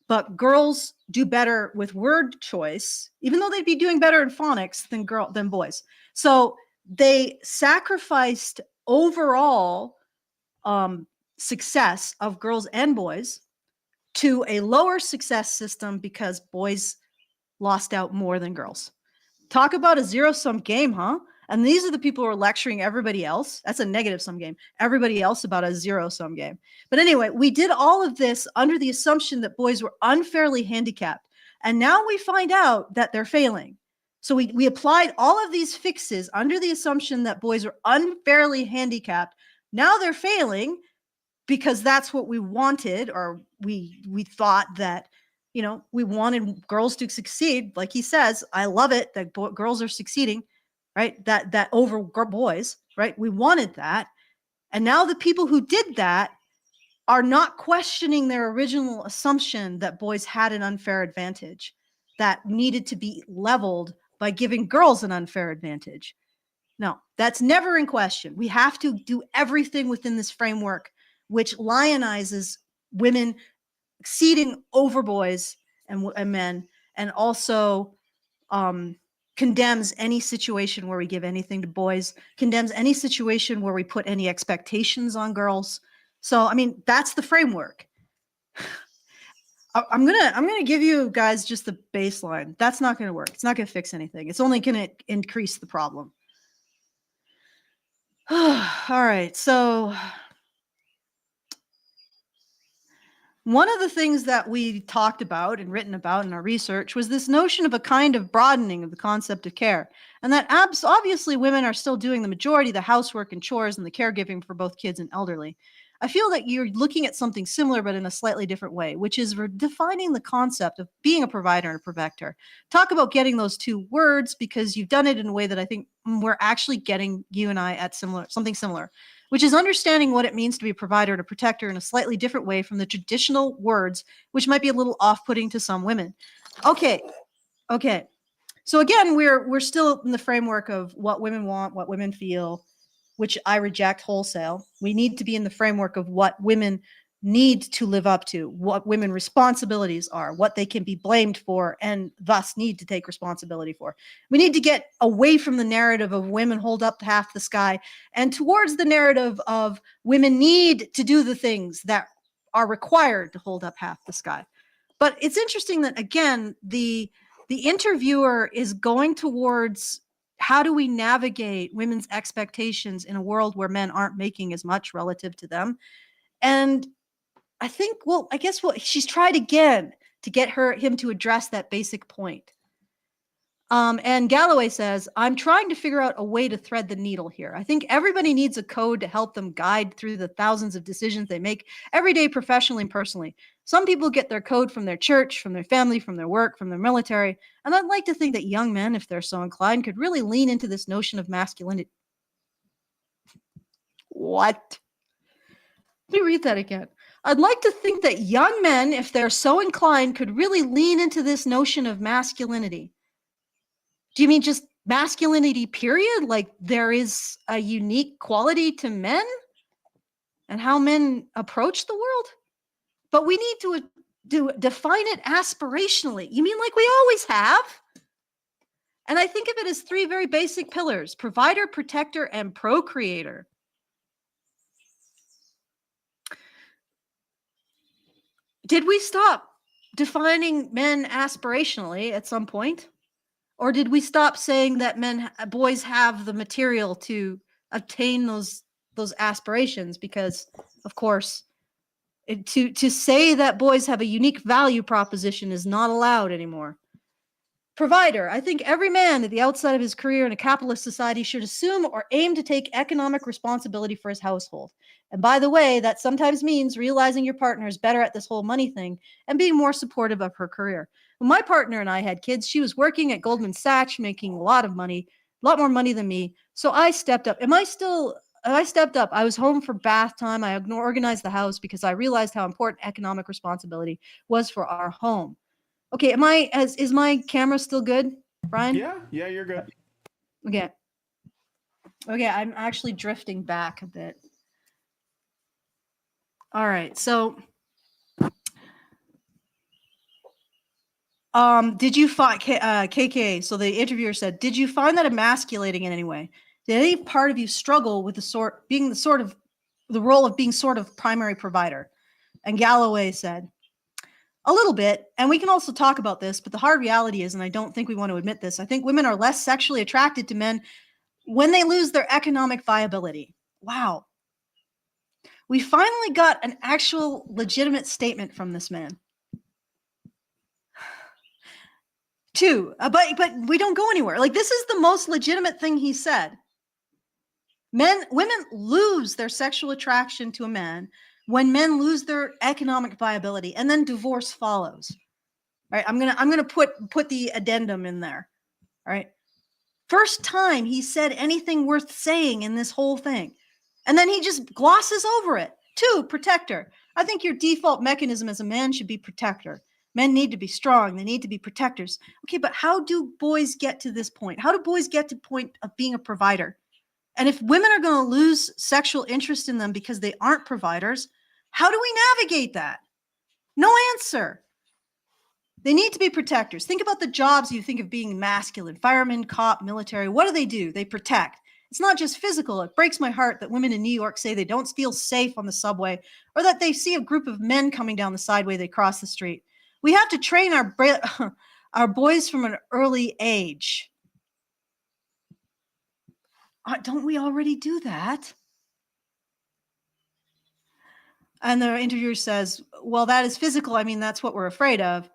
but girls do better with word choice, even though they'd be doing better in phonics than boys. So they sacrificed overall success of girls and boys to a lower success system because boys lost out more than girls. Talk about a zero-sum game, huh? And these are the people who are lecturing everybody else. That's a negative-sum game. Everybody else about a zero-sum game. But anyway, we did all of this under the assumption that boys were unfairly handicapped. And now we find out that they're failing. So we applied all of these fixes under the assumption that boys were unfairly handicapped. Now they're failing because that's what we wanted, or we thought that, we wanted girls to succeed. Like he says, I love it that girls are succeeding. right? That over boys, right? We wanted that. And now the people who did that are not questioning their original assumption that boys had an unfair advantage that needed to be leveled by giving girls an unfair advantage. No, that's never in question. We have to do everything within this framework, which lionizes women exceeding over boys and men, and also condemns any situation where we give anything to boys, condemns any situation where we put any expectations on girls. So, I mean, that's the framework. I'm gonna give you guys just the baseline. That's not gonna work. It's not gonna fix anything. It's only gonna increase the problem. All right, so one of the things that we talked about and written about in our research was this notion of a kind of broadening of the concept of care. And that obviously women are still doing the majority of the housework and chores and the caregiving for both kids and elderly. I feel that you're looking at something similar, but in a slightly different way, which is defining the concept of being a provider and a protector. Talk about getting those two words, because you've done it in a way that I think we're actually getting you and I at something similar, which is understanding what it means to be a provider and a protector in a slightly different way from the traditional words, which might be a little off-putting to some women. Okay. So again, we're still in the framework of what women want, what women feel, which I reject wholesale. We need to be in the framework of what women need to live up to, what women responsibilities are, what they can be blamed for, and thus need to take responsibility for. We need to get away from the narrative of women hold up half the sky and towards the narrative of women need to do the things that are required to hold up half the sky. But it's interesting that, again, the interviewer is going towards how do we navigate women's expectations in a world where men aren't making as much relative to them. And I think, well, I guess she's tried again to get him to address that basic point. And Galloway says, I'm trying to figure out a way to thread the needle here. I think everybody needs a code to help them guide through the thousands of decisions they make every day, professionally and personally. Some people get their code from their church, from their family, from their work, from their military. And I'd like to think that young men, if they're so inclined, could really lean into this notion of masculinity. What? Let me read that again. I'd like to think that young men, if they're so inclined, could really lean into this notion of masculinity. Do you mean just masculinity, period? Like there is a unique quality to men and how men approach the world? But we need to define it aspirationally. You mean like we always have? And I think of it as three very basic pillars: provider, protector, and procreator. Did we stop defining men aspirationally at some point? Or did we stop saying that boys have the material to attain those aspirations? Because, of course, to say that boys have a unique value proposition is not allowed anymore. Provider. I think every man at the outside of his career in a capitalist society should assume or aim to take economic responsibility for his household. And by the way, that sometimes means realizing your partner is better at this whole money thing and being more supportive of her career. When my partner and I had kids, she was working at Goldman Sachs, making a lot of money, a lot more money than me. So I stepped up. I stepped up. I was home for bath time. I organized the house because I realized how important economic responsibility was for our home. Okay, is my camera still good, Brian? Yeah, you're good. Okay, I'm actually drifting back a bit. All right, so did you find KK? So the interviewer said, did you find that emasculating in any way? Did any part of you struggle with the role of being sort of primary provider? And Galloway said, a little bit, and we can also talk about this, but the hard reality is, and I don't think we want to admit this, I think women are less sexually attracted to men when they lose their economic viability. Wow. We finally got an actual legitimate statement from this man. Two, but we don't go anywhere. Like, this is the most legitimate thing he said. Women lose their sexual attraction to a man when men lose their economic viability, and then divorce follows. All right, I'm gonna put the addendum in there. All right. First time he said anything worth saying in this whole thing. And then he just glosses over it. 2, protector. I think your default mechanism as a man should be protector. Men need to be strong. They need to be protectors. Okay, but how do boys get to this point? How do boys get to the point of being a provider? And if women are going to lose sexual interest in them because they aren't providers, how do we navigate that? No answer. They need to be protectors. Think about the jobs you think of being masculine: fireman, cop, military. What do? They protect. It's not just physical. It breaks my heart that women in New York say they don't feel safe on the subway, or that they see a group of men coming down the sideway they cross the street. We have to train our boys from an early age. Don't we already do that? And the interviewer says, well, that is physical. I mean, that's what we're afraid of.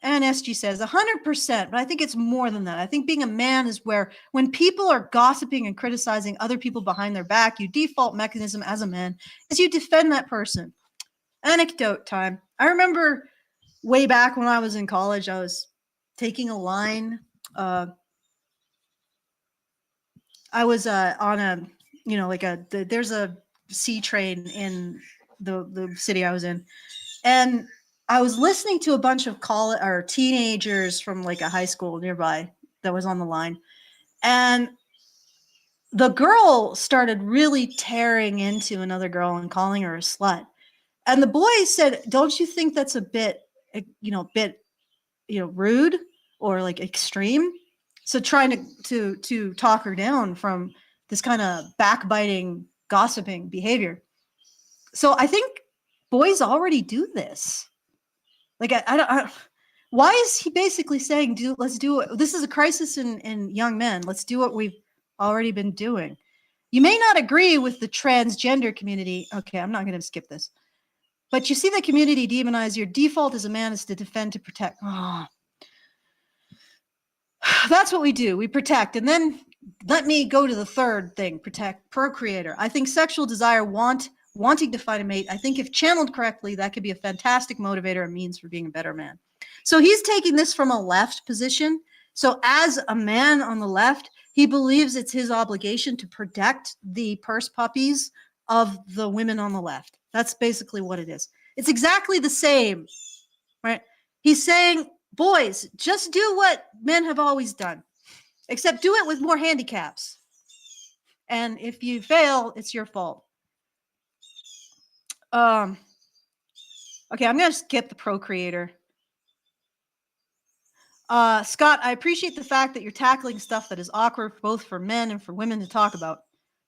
And SG says 100%, but I think it's more than that. I think being a man is where when people are gossiping and criticizing other people behind their back, your default mechanism as a man is you defend that person. Anecdote time. I remember way back when I was in college, I was taking a line. I was on a, there's a C train in the city I was in. And I was listening to a bunch of college or teenagers from like a high school nearby that was on the line. And the girl started really tearing into another girl and calling her a slut. And the boy said, don't you think that's a bit rude or like extreme? So trying to talk her down from this kind of backbiting, gossiping behavior. So I think boys already do this. Like, I don't, why is he basically saying, let's do it. This is a crisis in young men. Let's do what we've already been doing. You may not agree with the transgender community. Okay, I'm not going to skip this. But you see the community demonize your default as a man is to defend, to protect. Oh. That's what we do. We protect. And then let me go to the third thing, protect, procreator. I think sexual desire, wanting to find a mate, I think if channeled correctly, that could be a fantastic motivator and means for being a better man. So he's taking this from a left position. So as a man on the left, he believes it's his obligation to protect the purse puppies of the women on the left. That's basically what it is. It's exactly the same, right? He's saying, boys, just do what men have always done, except do it with more handicaps. And if you fail, it's your fault. Okay, I'm going to skip the procreator. Scott, I appreciate the fact that you're tackling stuff that is awkward both for men and for women to talk about.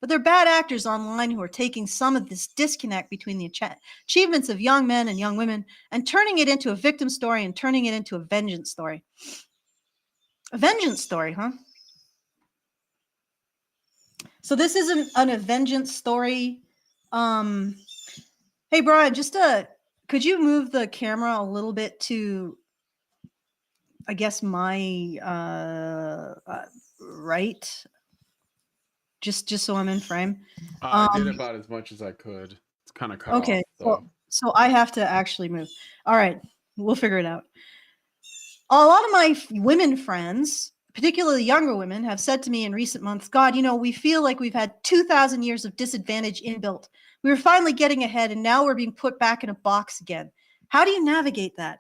But there are bad actors online who are taking some of this disconnect between the achievements of young men and young women and turning it into a victim story and turning it into a vengeance story. A vengeance story, huh? So this isn't a vengeance story. Hey, Brian, could you move the camera a little bit to, I guess, my right? Just so I'm in frame. I did about as much as I could. It's kind of cut off. Okay, so I have to actually move. All right, we'll figure it out. A lot of my women friends, particularly younger women, have said to me in recent months, God, we feel like we've had 2,000 years of disadvantage inbuilt. We were finally getting ahead, and now we're being put back in a box again. How do you navigate that?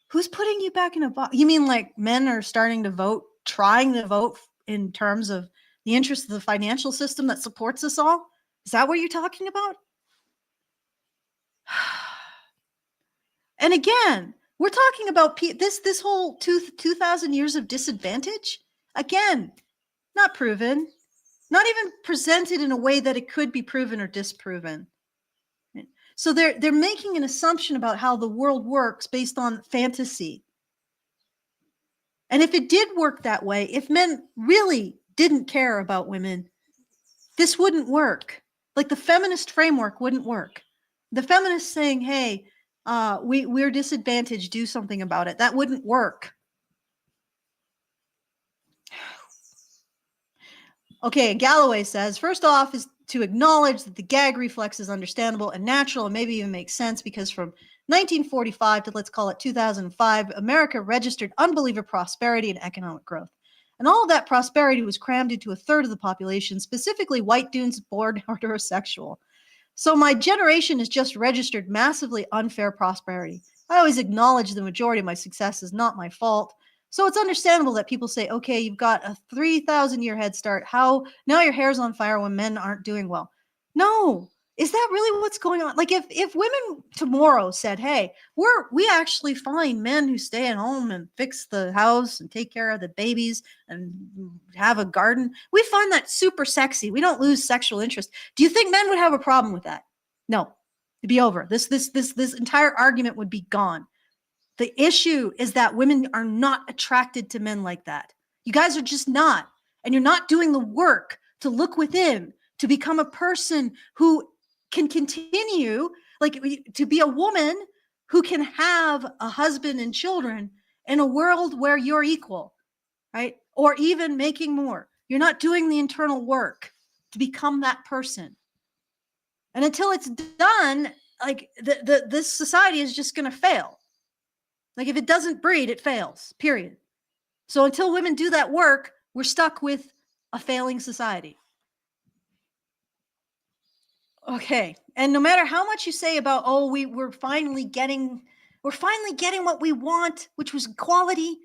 Who's putting you back in a box? You mean like men are starting to vote, trying to vote in terms of the interest of the financial system that supports us all? Is that what you're talking about? And again, we're talking about this whole 2,000 years of disadvantage. Again, not proven, not even presented in a way that it could be proven or disproven. So they're making an assumption about how the world works based on fantasy. And if it did work that way, if men really didn't care about women, this wouldn't work. Like the feminist framework wouldn't work. The feminists saying, hey, we're disadvantaged, do something about it. That wouldn't work. Okay, Galloway says, first off is to acknowledge that the gag reflex is understandable and natural and maybe even makes sense because from 1945 to let's call it 2005, America registered unbelievable prosperity and economic growth. And all of that prosperity was crammed into a third of the population, specifically white dudes born heterosexual. So my generation has just registered massively unfair prosperity. I always acknowledge the majority of my success is not my fault. So it's understandable that people say, okay, you've got a 3,000-year head start. How now your hair's on fire when men aren't doing well? No. Is that really what's going on? Like if women tomorrow said, hey, we actually find men who stay at home and fix the house and take care of the babies and have a garden, we find that super sexy. We don't lose sexual interest. Do you think men would have a problem with that? No. It'd be over. This entire argument would be gone. The issue is that women are not attracted to men like that. You guys are just not. And you're not doing the work to look within, to become a person who can continue, like to be a woman who can have a husband and children in a world where you're equal, right? Or even making more. You're not doing the internal work to become that person. And until it's done, like this society is just going to fail. Like if it doesn't breed, it fails, period. So until women do that work, we're stuck with a failing society. Okay. And no matter how much you say about, oh, we're finally getting what we want, which was equality,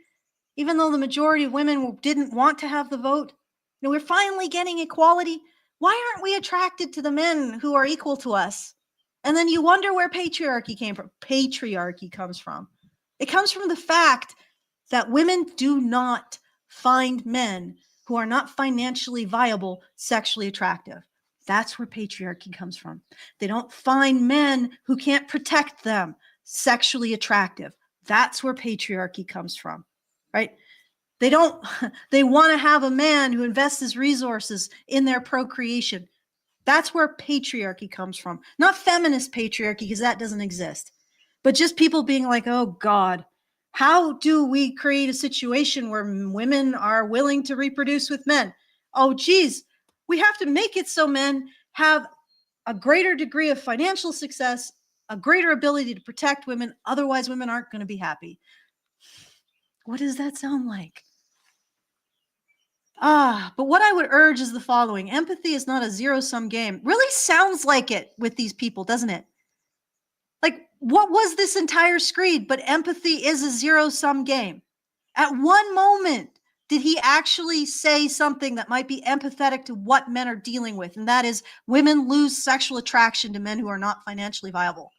even though the majority of women didn't want to have the vote. You know, we're finally getting equality. Why aren't we attracted to the men who are equal to us? And then you wonder where patriarchy came from. Patriarchy comes from. It comes from the fact that women do not find men who are not financially viable sexually attractive. That's where patriarchy comes from. They don't find men who can't protect them sexually attractive. That's where patriarchy comes from, right? They want to have a man who invests his resources in their procreation. That's where patriarchy comes from. Not feminist patriarchy, because that doesn't exist. But just people being like, oh God, how do we create a situation where women are willing to reproduce with men? Oh, geez, we have to make it so men have a greater degree of financial success, a greater ability to protect women. Otherwise, women aren't going to be happy. What does that sound like? But what I would urge is the following. Empathy is not a zero-sum game. Really sounds like it with these people, doesn't it? Like, what was this entire screed? But empathy is a zero-sum game. At one moment, did he actually say something that might be empathetic to what men are dealing with? And that is women lose sexual attraction to men who are not financially viable.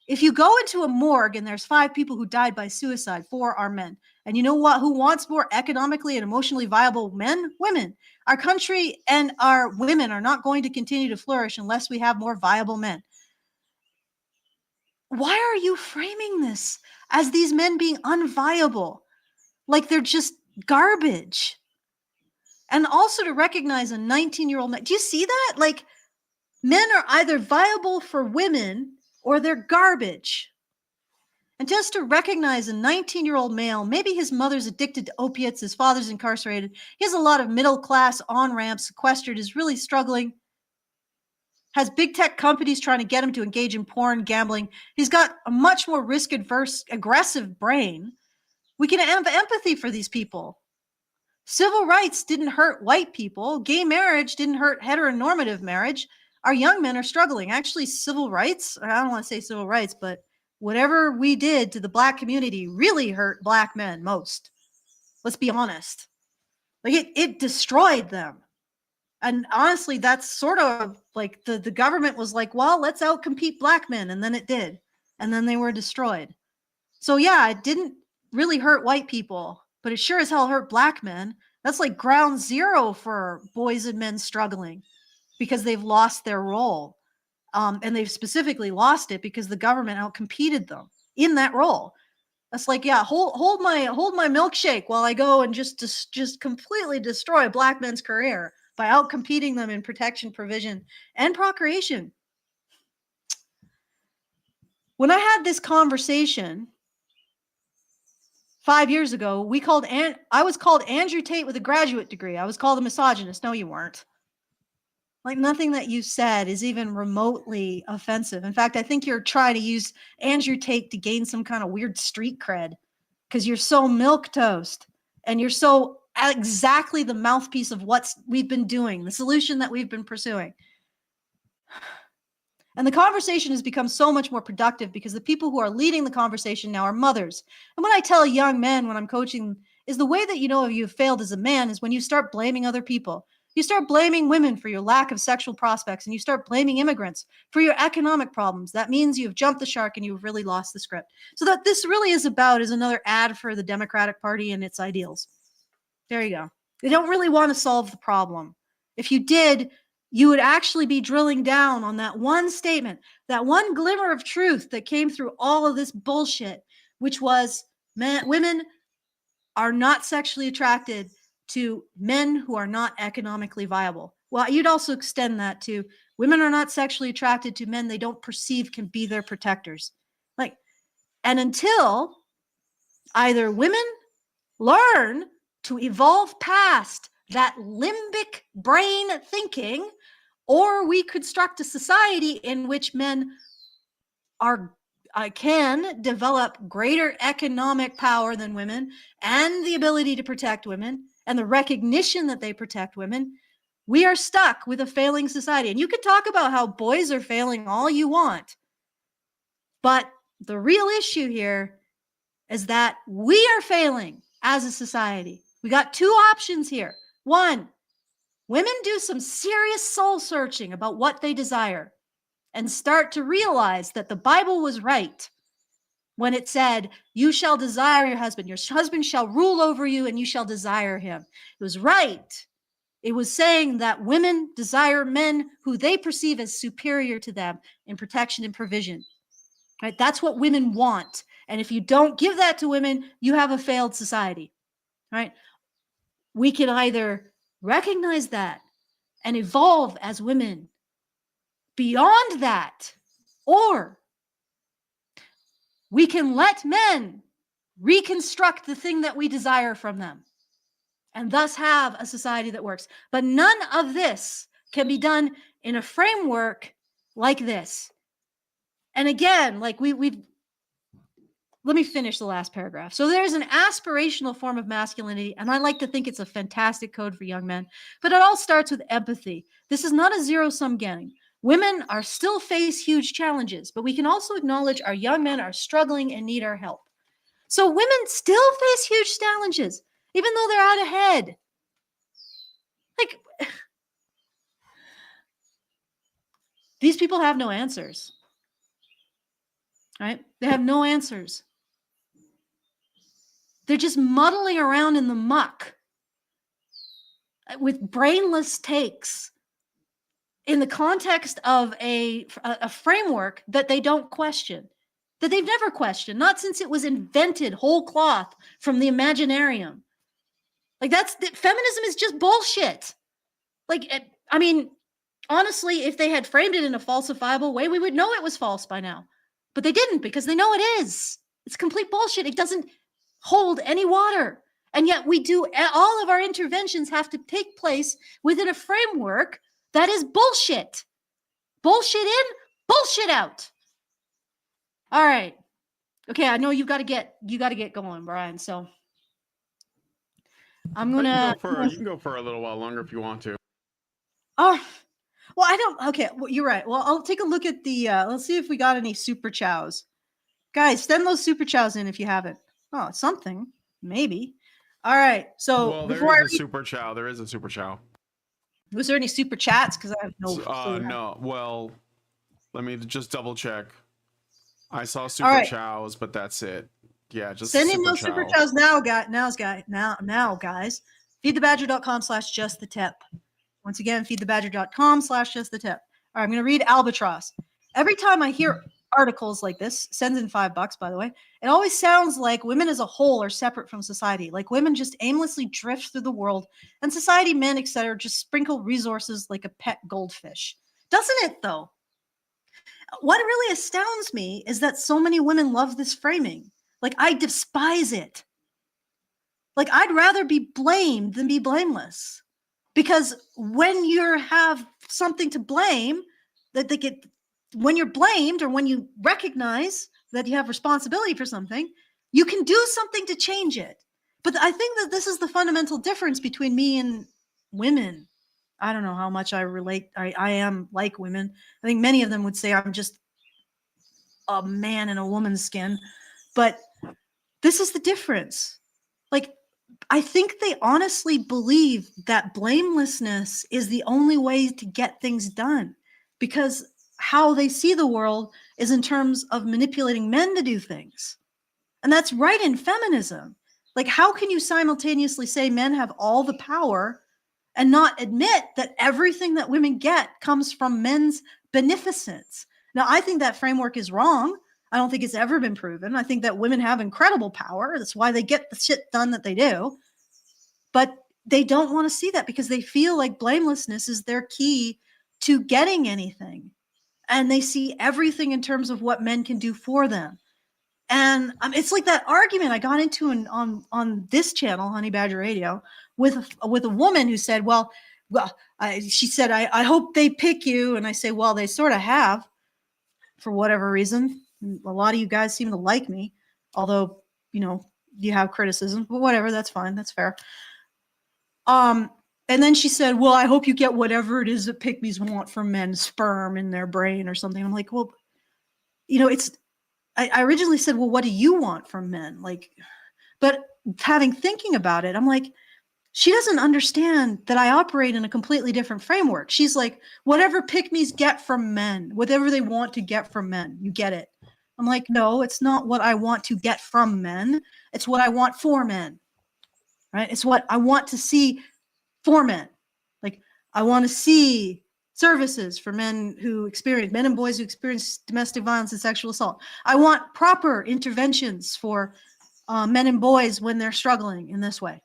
If you go into a morgue and there's 5 people who died by suicide, 4 are men. And you know what? Who wants more economically and emotionally viable men? Women. Our country and our women are not going to continue to flourish unless we have more viable men. Why are you framing this as these men being unviable? Like they're just garbage. And also to recognize a 19-year-old man. Do you see that? Like men are either viable for women or they're garbage. And just to recognize a 19-year-old male, maybe his mother's addicted to opiates, his father's incarcerated, he has a lot of middle-class on-ramps, sequestered, is really struggling, has big tech companies trying to get him to engage in porn, gambling. He's got a much more risk-averse, aggressive brain. We can have empathy for these people. Civil rights didn't hurt white people. Gay marriage didn't hurt heteronormative marriage. Our young men are struggling. Actually, civil rights, I don't want to say civil rights, but whatever we did to the Black community really hurt Black men most. Let's be honest. Like it destroyed them. And honestly, that's sort of like the government was like, well, let's outcompete Black men. And then it did. And then they were destroyed. So yeah, it didn't really hurt white people, but it sure as hell hurt Black men. That's like ground zero for boys and men struggling because they've lost their role. And they've specifically lost it because the government outcompeted them in that role. That's like, yeah, hold my milkshake while I go and just completely destroy Black men's career by outcompeting them in protection, provision, and procreation. When I had this conversation 5 years ago, I was called Andrew Tate with a graduate degree. I was called a misogynist. No, you weren't. Like nothing that you said is even remotely offensive. In fact, I think you're trying to use Andrew Tate to gain some kind of weird street cred because you're so milquetoast and you're so exactly the mouthpiece of what we've been doing, the solution that we've been pursuing. And the conversation has become so much more productive because the people who are leading the conversation now are mothers. And when I tell young men when I'm coaching is the way that you know if you've failed as a man is when you start blaming other people. You start blaming women for your lack of sexual prospects, and you start blaming immigrants for your economic problems. That means you've jumped the shark and you've really lost the script. So that this really is about is another ad for the Democratic Party and its ideals. There you go. They don't really want to solve the problem. If you did, you would actually be drilling down on that one statement, that one glimmer of truth that came through all of this bullshit, which was women are not sexually attracted to men who are not economically viable. Well, you'd also extend that to women are not sexually attracted to men they don't perceive can be their protectors. And until either women learn to evolve past that limbic brain thinking, or we construct a society in which men can develop greater economic power than women and the ability to protect women and the recognition that they protect women, we are stuck with a failing society. And you can talk about how boys are failing all you want, but the real issue here is that we are failing as a society. We got two options here. One, women do some serious soul searching about what they desire and start to realize that the Bible was right when it said, you shall desire your husband shall rule over you and you shall desire him. It was right. It was saying that women desire men who they perceive as superior to them in protection and provision. Right? That's what women want. And if you don't give that to women, you have a failed society. Right? We can either recognize that and evolve as women beyond that, or we can let men reconstruct the thing that we desire from them and thus have a society that works. But none of this can be done in a framework like this. And again, like let me finish the last paragraph. So there's an aspirational form of masculinity, and I like to think it's a fantastic code for young men, but it all starts with empathy. This is not a zero-sum game. Women are still face huge challenges, but we can also acknowledge our young men are struggling and need our help. So women still face huge challenges, even though they're out ahead. Like, these people have no answers, right? They have no answers. They're just muddling around in the muck with brainless takes in the context of a framework that they don't question, that they've never questioned, not since it was invented whole cloth from the Imaginarium. Like feminism is just bullshit. Like, I mean, honestly, if they had framed it in a falsifiable way, we would know it was false by now. But they didn't, because they know it is. It's complete bullshit. It doesn't hold any water. And yet all of our interventions have to take place within a framework that is bullshit. Bullshit in, bullshit out. All right. Okay, I know you got to get going, Brian. So I'm going to You can go for a little while longer if you want to. Oh, well, I don't. Okay, well, you're right. Well, I'll take a look at the. Let's see if we got any super chows, guys. Send those super chows in if you haven't. Oh, something maybe. All right. So there is a super chow. There is a super chow. Was there any super chats? Because I have no. No. Well, let me just double check. I saw super chows, but that's it. Yeah, just send in those super chows now, guys. Feedthebadger.com/justthetip. Once again, feedthebadger.com/justthetip. All right, I'm going to read Albatross. Every time I hear articles like this, sends in $5, by the way, it always sounds like women as a whole are separate from society. Like women just aimlessly drift through the world, and society, men, etc., just sprinkle resources like a pet goldfish. Doesn't it, though? What really astounds me is that so many women love this framing. Like, I despise it. Like, I'd rather be blamed than be blameless. Because when you have something to blame, when you're blamed or when you recognize that you have responsibility for something, you can do something to change it. But I think that this is the fundamental difference between me and women. I don't know how much I relate. I am like women. I think many of them would say I'm just a man in a woman's skin. But this is the difference. Like, I think they honestly believe that blamelessness is the only way to get things done, because how they see the world is in terms of manipulating men to do things. And that's right in feminism. Like, how can you simultaneously say men have all the power and not admit that everything that women get comes from men's beneficence? Now, I think that framework is wrong. I don't think it's ever been proven. I think that women have incredible power. That's why they get the shit done that they do. But they don't want to see that because they feel like blamelessness is their key to getting anything. And they see everything in terms of what men can do for them. And it's like that argument I got into on this channel, Honey Badger Radio, with a woman who said, she said, I hope they pick you. And I say, well, they sort of have, for whatever reason. A lot of you guys seem to like me, although, you have criticism, but whatever, that's fine. That's fair. And then she said, well, I hope you get whatever it is that pygmies want from men, sperm in their brain or something. I'm like, well, I originally said, well, what do you want from men? But thinking about it, I'm like, she doesn't understand that I operate in a completely different framework. She's like, whatever pygmies get from men, whatever they want to get from men, you get it. I'm like, no, it's not what I want to get from men. It's what I want for men, right? It's what I want to see for men. Like, I want to see services for men and boys who experience domestic violence and sexual assault. I want proper interventions for men and boys when they're struggling in this way,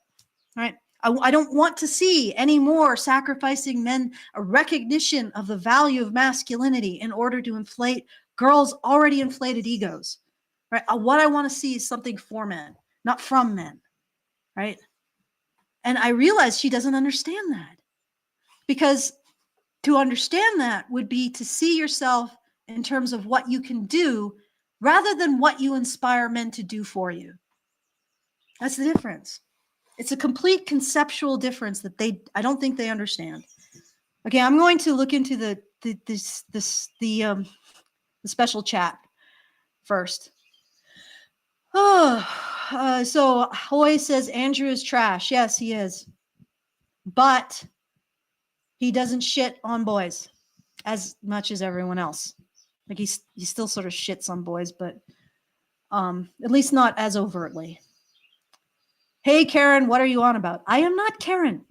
right? I don't want to see any more sacrificing men a recognition of the value of masculinity in order to inflate girls' already inflated egos, right? What I want to see is something for men, not from men, right? And I realize she doesn't understand that, because to understand that would be to see yourself in terms of what you can do rather than what you inspire men to do for you. That's the difference. It's a complete conceptual difference that I don't think they understand. Okay, I'm going to look into the special chat first. So Hoy says Andrew is trash. Yes, he is. But he doesn't shit on boys as much as everyone else. Like, he still sort of shits on boys, but at least not as overtly. Hey, Karen, what are you on about? I am not Karen.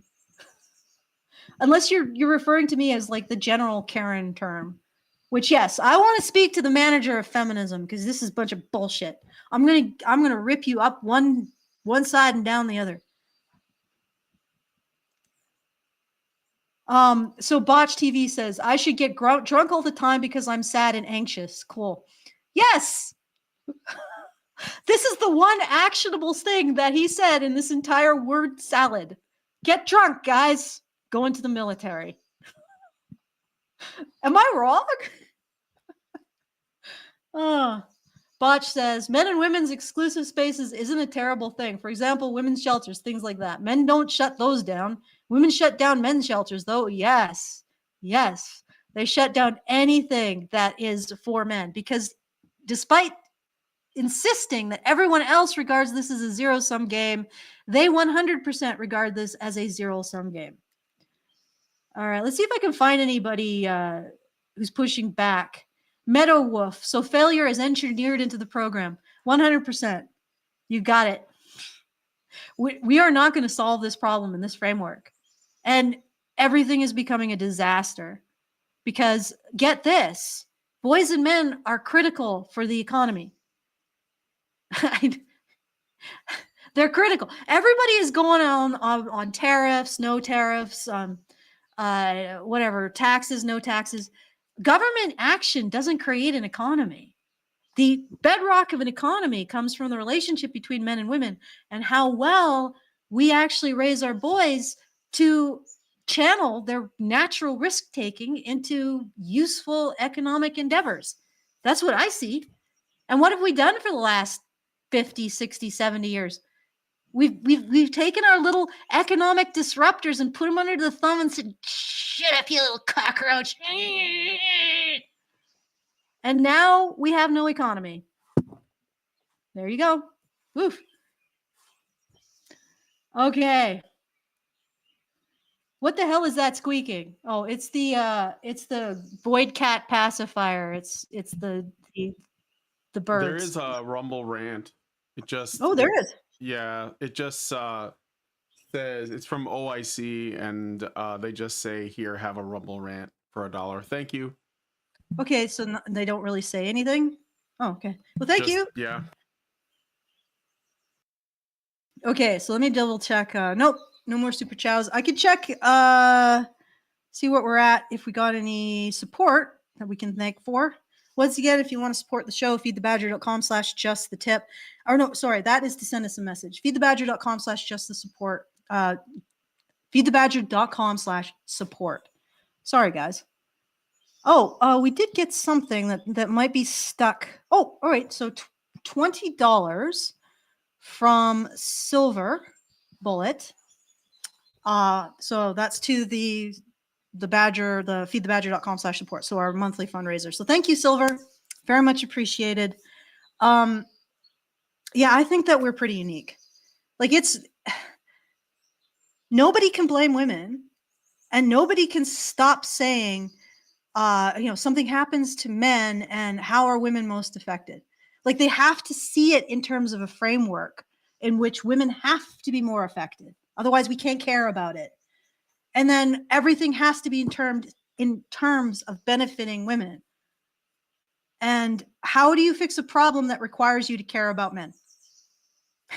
Unless you're referring to me as like the general Karen term, which, yes, I want to speak to the manager of feminism, because this is a bunch of bullshit. I'm gonna rip you up one side and down the other. So Botch TV says, I should get drunk all the time because I'm sad and anxious. Cool. Yes. This is the one actionable thing that he said in this entire word salad. Get drunk, guys. Go into the military. Am I wrong? Botch says, men and women's exclusive spaces isn't a terrible thing. For example, women's shelters, things like that. Men don't shut those down. Women shut down men's shelters, though. Yes. They shut down anything that is for men, because despite insisting that everyone else regards this as a zero-sum game, they 100% regard this as a zero-sum game. All right, let's see if I can find anybody who's pushing back. Meadow Wolf. So failure is engineered into the program. 100%. You got it. We are not going to solve this problem in this framework. And everything is becoming a disaster. Because, get this, boys and men are critical for the economy. They're critical. Everybody is going on tariffs, no tariffs, whatever, taxes, no taxes. Government action doesn't create an economy. The bedrock of an economy comes from the relationship between men and women, and how well we actually raise our boys to channel their natural risk-taking into useful economic endeavors. That's what I see. And what have we done for the last 50, 60, 70 years? We've taken our little economic disruptors and put them under the thumb and said, "Shut up, you little cockroach." And now we have no economy. There you go. Woof. Okay. What the hell is that squeaking? Oh, it's the void cat pacifier. It's the birds. There is a Rumble rant. There is. Yeah, it just says it's from OIC, and they just say, "Here, have a Rumble rant for $1. Thank you." Okay, so they don't really say anything. Oh, okay. Well, thank you. Yeah. Okay, so let me double check. Nope, no more super chows. I could check, see what we're at, if we got any support that we can thank for. Once again, if you want to support the show, feedthebadger.com/justthetip. Or no, sorry, that is to send us a message. Feedthebadger.com/justthetsupport. Feedthebadger.com/support. Sorry, guys. Oh, we did get something that might be stuck. Oh, all right. So $20 from Silver Bullet. So that's to the Badger, the feedthebadger.com/support. So our monthly fundraiser. So thank you, Silver. Very much appreciated. Yeah, I think that we're pretty unique. Like, nobody can blame women, and nobody can stop saying, something happens to men and how are women most affected? Like, they have to see it in terms of a framework in which women have to be more affected. Otherwise, we can't care about it. And then everything has to be in terms of benefiting women. And how do you fix a problem that requires you to care about men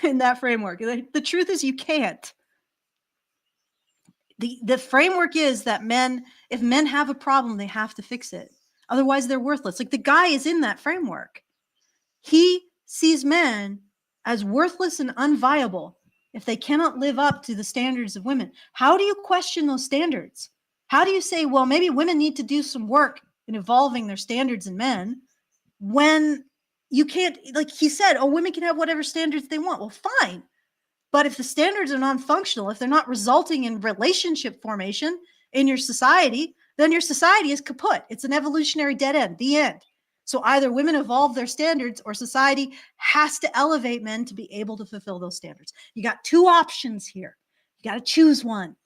in that framework? The truth is, you can't. The framework is that if men have a problem, they have to fix it. Otherwise, they're worthless. Like, the guy is in that framework. He sees men as worthless and unviable if they cannot live up to the standards of women. How do you question those standards? How do you say, well, maybe women need to do some work in evolving their standards in men, when you can't, like he said, women can have whatever standards they want. Well, fine. But if the standards are non-functional, if they're not resulting in relationship formation in your society, then your society is kaput. It's an evolutionary dead end, the end. So either women evolve their standards, or society has to elevate men to be able to fulfill those standards. You got two options here. You got to choose one.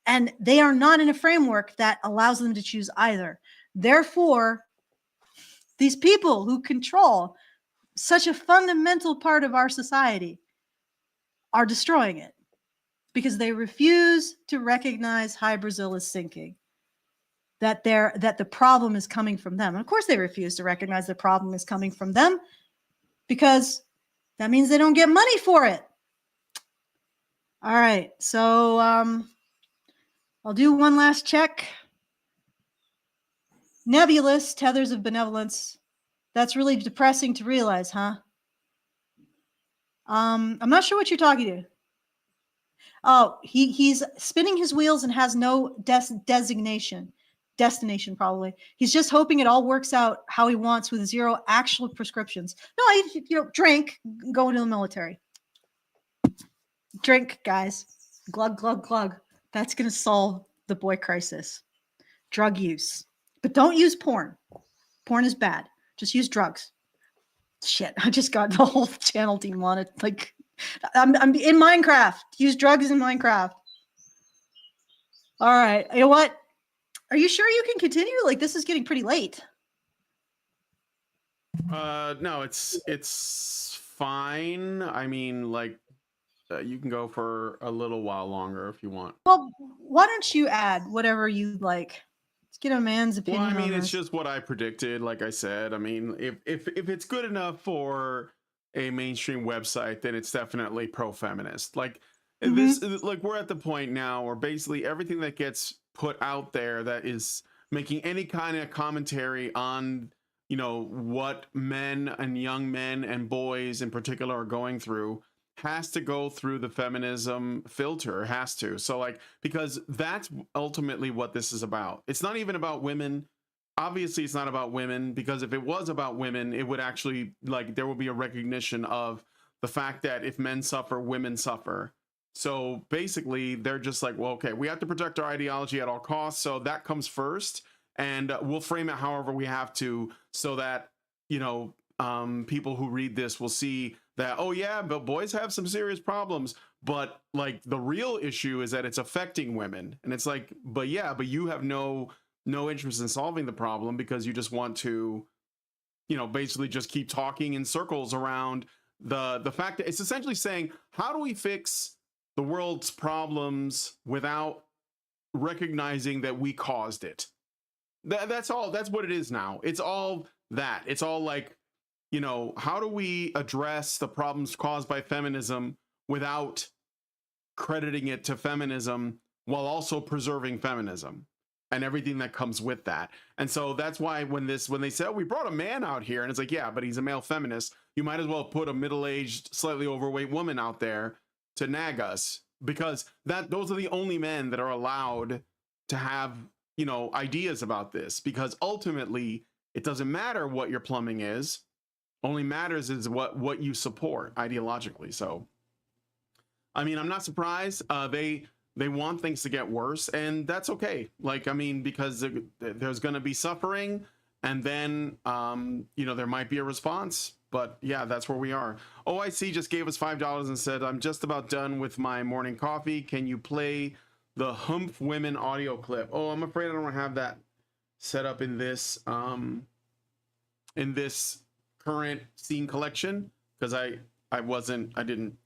And they are not in a framework that allows them to choose either. Therefore, these people who control such a fundamental part of our society are destroying it because they refuse to recognize High Brazil is sinking, that the problem is coming from them. And of course, they refuse to recognize the problem is coming from them because that means they don't get money for it. All right, so I'll do one last check. Nebulous tethers of benevolence. That's really depressing to realize, huh? I'm not sure what you're talking to. Oh, he's spinning his wheels and has no destination, probably. He's just hoping it all works out how he wants with zero actual prescriptions. No, drink, go into the military. Drink, guys. Glug, glug, glug. That's going to solve the boy crisis. Drug use. But don't use porn. Porn is bad. Just use drugs. Shit, I just got the whole channel demonetized. Like, I'm in Minecraft. Use drugs in Minecraft. All right. You know what? Are you sure you can continue? Like, this is getting pretty late. No, it's fine. I mean, like, you can go for a little while longer if you want. Well, why don't you add whatever you like? Let's get a man's opinion. Well, I mean, on it's this. just what I predicted. Like I said, I mean, if it's good enough for a mainstream website, then it's definitely pro-feminist. Like, this, like, we're at the point now where basically everything that gets put out there that is making any kind of commentary on, what men and young men and boys in particular are going through has to go through the feminism filter. Has to. So, like, because that's ultimately what this is about. It's not even about women. Obviously, it's not about women, because if it was about women, it would actually, like, there would be a recognition of the fact that if men suffer, women suffer. So basically, they're just like, well, okay, we have to protect our ideology at all costs. So that comes first. And we'll frame it however we have to so that, people who read this will see that, oh, yeah, but boys have some serious problems. But like the real issue is that it's affecting women. And it's like, but yeah, but you have no interest in solving the problem because you just want to, basically just keep talking in circles around the fact that it's essentially saying, how do we fix the world's problems without recognizing that we caused it? That's all. That's what it is now. It's all that. It's all like, how do we address the problems caused by feminism without crediting it to feminism while also preserving feminism and everything that comes with that. And so that's why when they said, oh, we brought a man out here, and it's like, yeah, but he's a male feminist, you might as well put a middle-aged, slightly overweight woman out there to nag us, because those are the only men that are allowed to have, ideas about this, because ultimately it doesn't matter what your plumbing is, only matters is what you support ideologically. So I mean, I'm not surprised. They want things to get worse, and that's okay. Like, I mean, because there's going to be suffering, and then there might be a response. But yeah, that's where we are. OIC just gave us $5 and said, I'm just about done with my morning coffee. Can you play the Humph Women audio clip? Oh, I'm afraid I don't have that set up in this current scene collection, because I didn't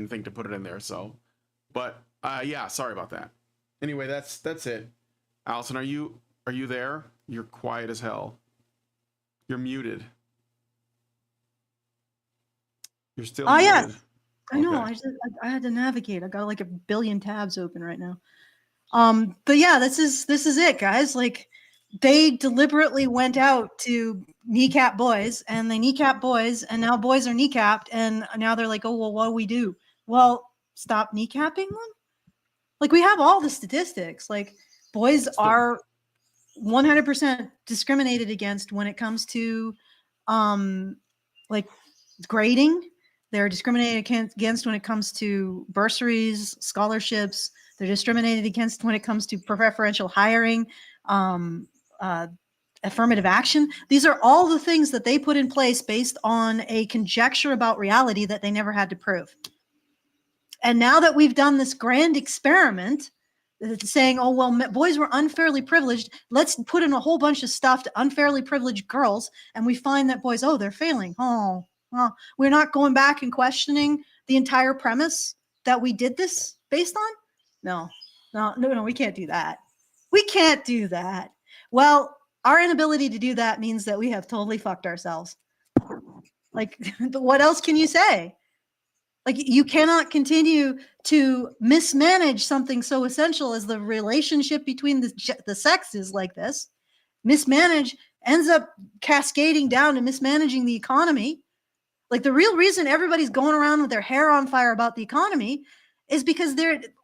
think to put it in there. So, but yeah, sorry about that. Anyway, that's it. Allison, are you there? You're quiet as hell. You're muted. You're still muted. Yeah. I know. Okay. I had to navigate. I got like a billion tabs open right now. But yeah, this is it, guys. Like, they deliberately went out to kneecap boys, and they kneecap boys, and now boys are kneecapped, and now they're like, oh, well, what do we do? Well, stop kneecapping them. Like, we have all the statistics. Like, boys are 100% discriminated against when it comes to like grading. They're discriminated against when it comes to bursaries, scholarships. They're discriminated against when it comes to preferential hiring, affirmative action. These are all the things that they put in place based on a conjecture about reality that they never had to prove. And now that we've done this grand experiment saying, oh, well, boys were unfairly privileged, let's put in a whole bunch of stuff to unfairly privileged girls, and we find that boys, oh, they're failing. Oh, well, we're not going back and questioning the entire premise that we did this based on? No, we can't do that. We can't do that. Well, our inability to do that means that we have totally fucked ourselves. Like, what else can you say? Like, you cannot continue to mismanage something so essential as the relationship between the sexes like this. Mismanage ends up cascading down to mismanaging the economy. Like, the real reason everybody's going around with their hair on fire about the economy is because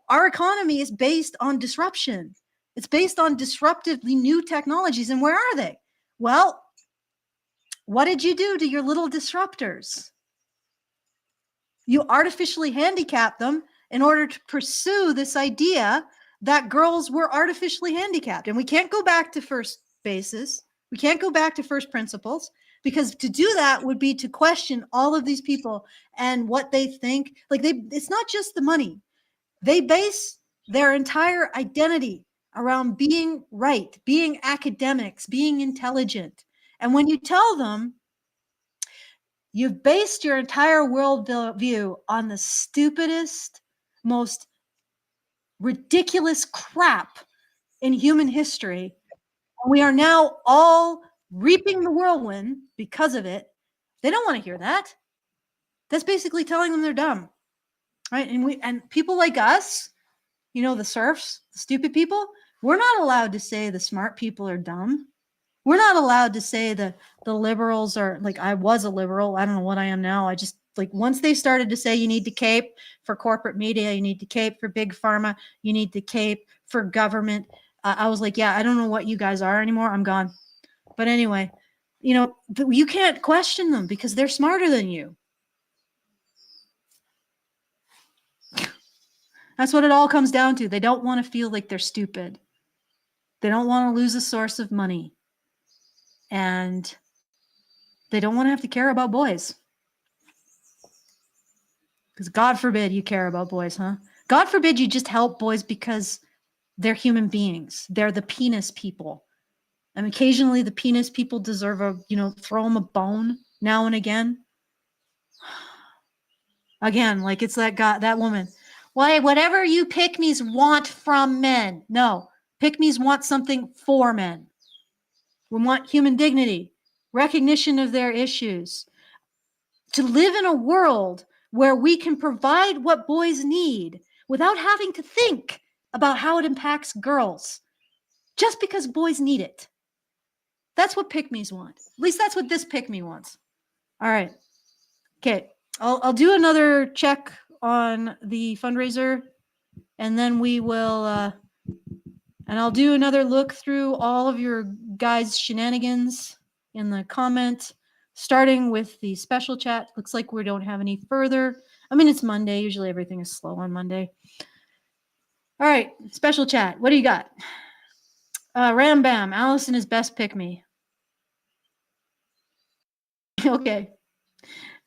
our economy is based on disruption. It's based on disruptively new technologies. And where are they? Well, what did you do to your little disruptors? You artificially handicapped them in order to pursue this idea that girls were artificially handicapped. And we can't go back to first basis. We can't go back to first principles, because to do that would be to question all of these people and what they think. Like, it's not just the money. They base their entire identity around being right, being academics, being intelligent. And when you tell them you've based your entire worldview on the stupidest, most ridiculous crap in human history, and we are now all reaping the whirlwind because of it, they don't want to hear that. That's basically telling them they're dumb, right? And people like us, the serfs, the stupid people, we're not allowed to say the smart people are dumb. We're not allowed to say the liberals are, like, I was a liberal. I don't know what I am now. I just, like, once they started to say you need to cape for corporate media, you need to cape for big pharma, you need to cape for government, I was like, yeah, I don't know what you guys are anymore. I'm gone. But anyway, you can't question them because they're smarter than you. That's what it all comes down to. They don't want to feel like they're stupid. They don't want to lose a source of money. And they don't want to have to care about boys. Because God forbid you care about boys, huh? God forbid you just help boys because they're human beings. They're the penis people. And occasionally the penis people deserve throw them a bone now and again. Again, like it's that woman. Why, whatever you pick-me's want from men. No, pick-me's want something for men. We want human dignity, recognition of their issues. To live in a world where we can provide what boys need without having to think about how it impacts girls, just because boys need it. That's what pick-me's want. At least that's what this pick-me wants. All right. Okay. I'll do another check on the fundraiser, and then we will, and I'll do another look through all of your guys' shenanigans in the comment, starting with the special chat. Looks like we don't have any further. I mean, it's Monday. Usually everything is slow on Monday. All right. Special chat. What do you got? Ram Bam. Allison is best pick me. Okay.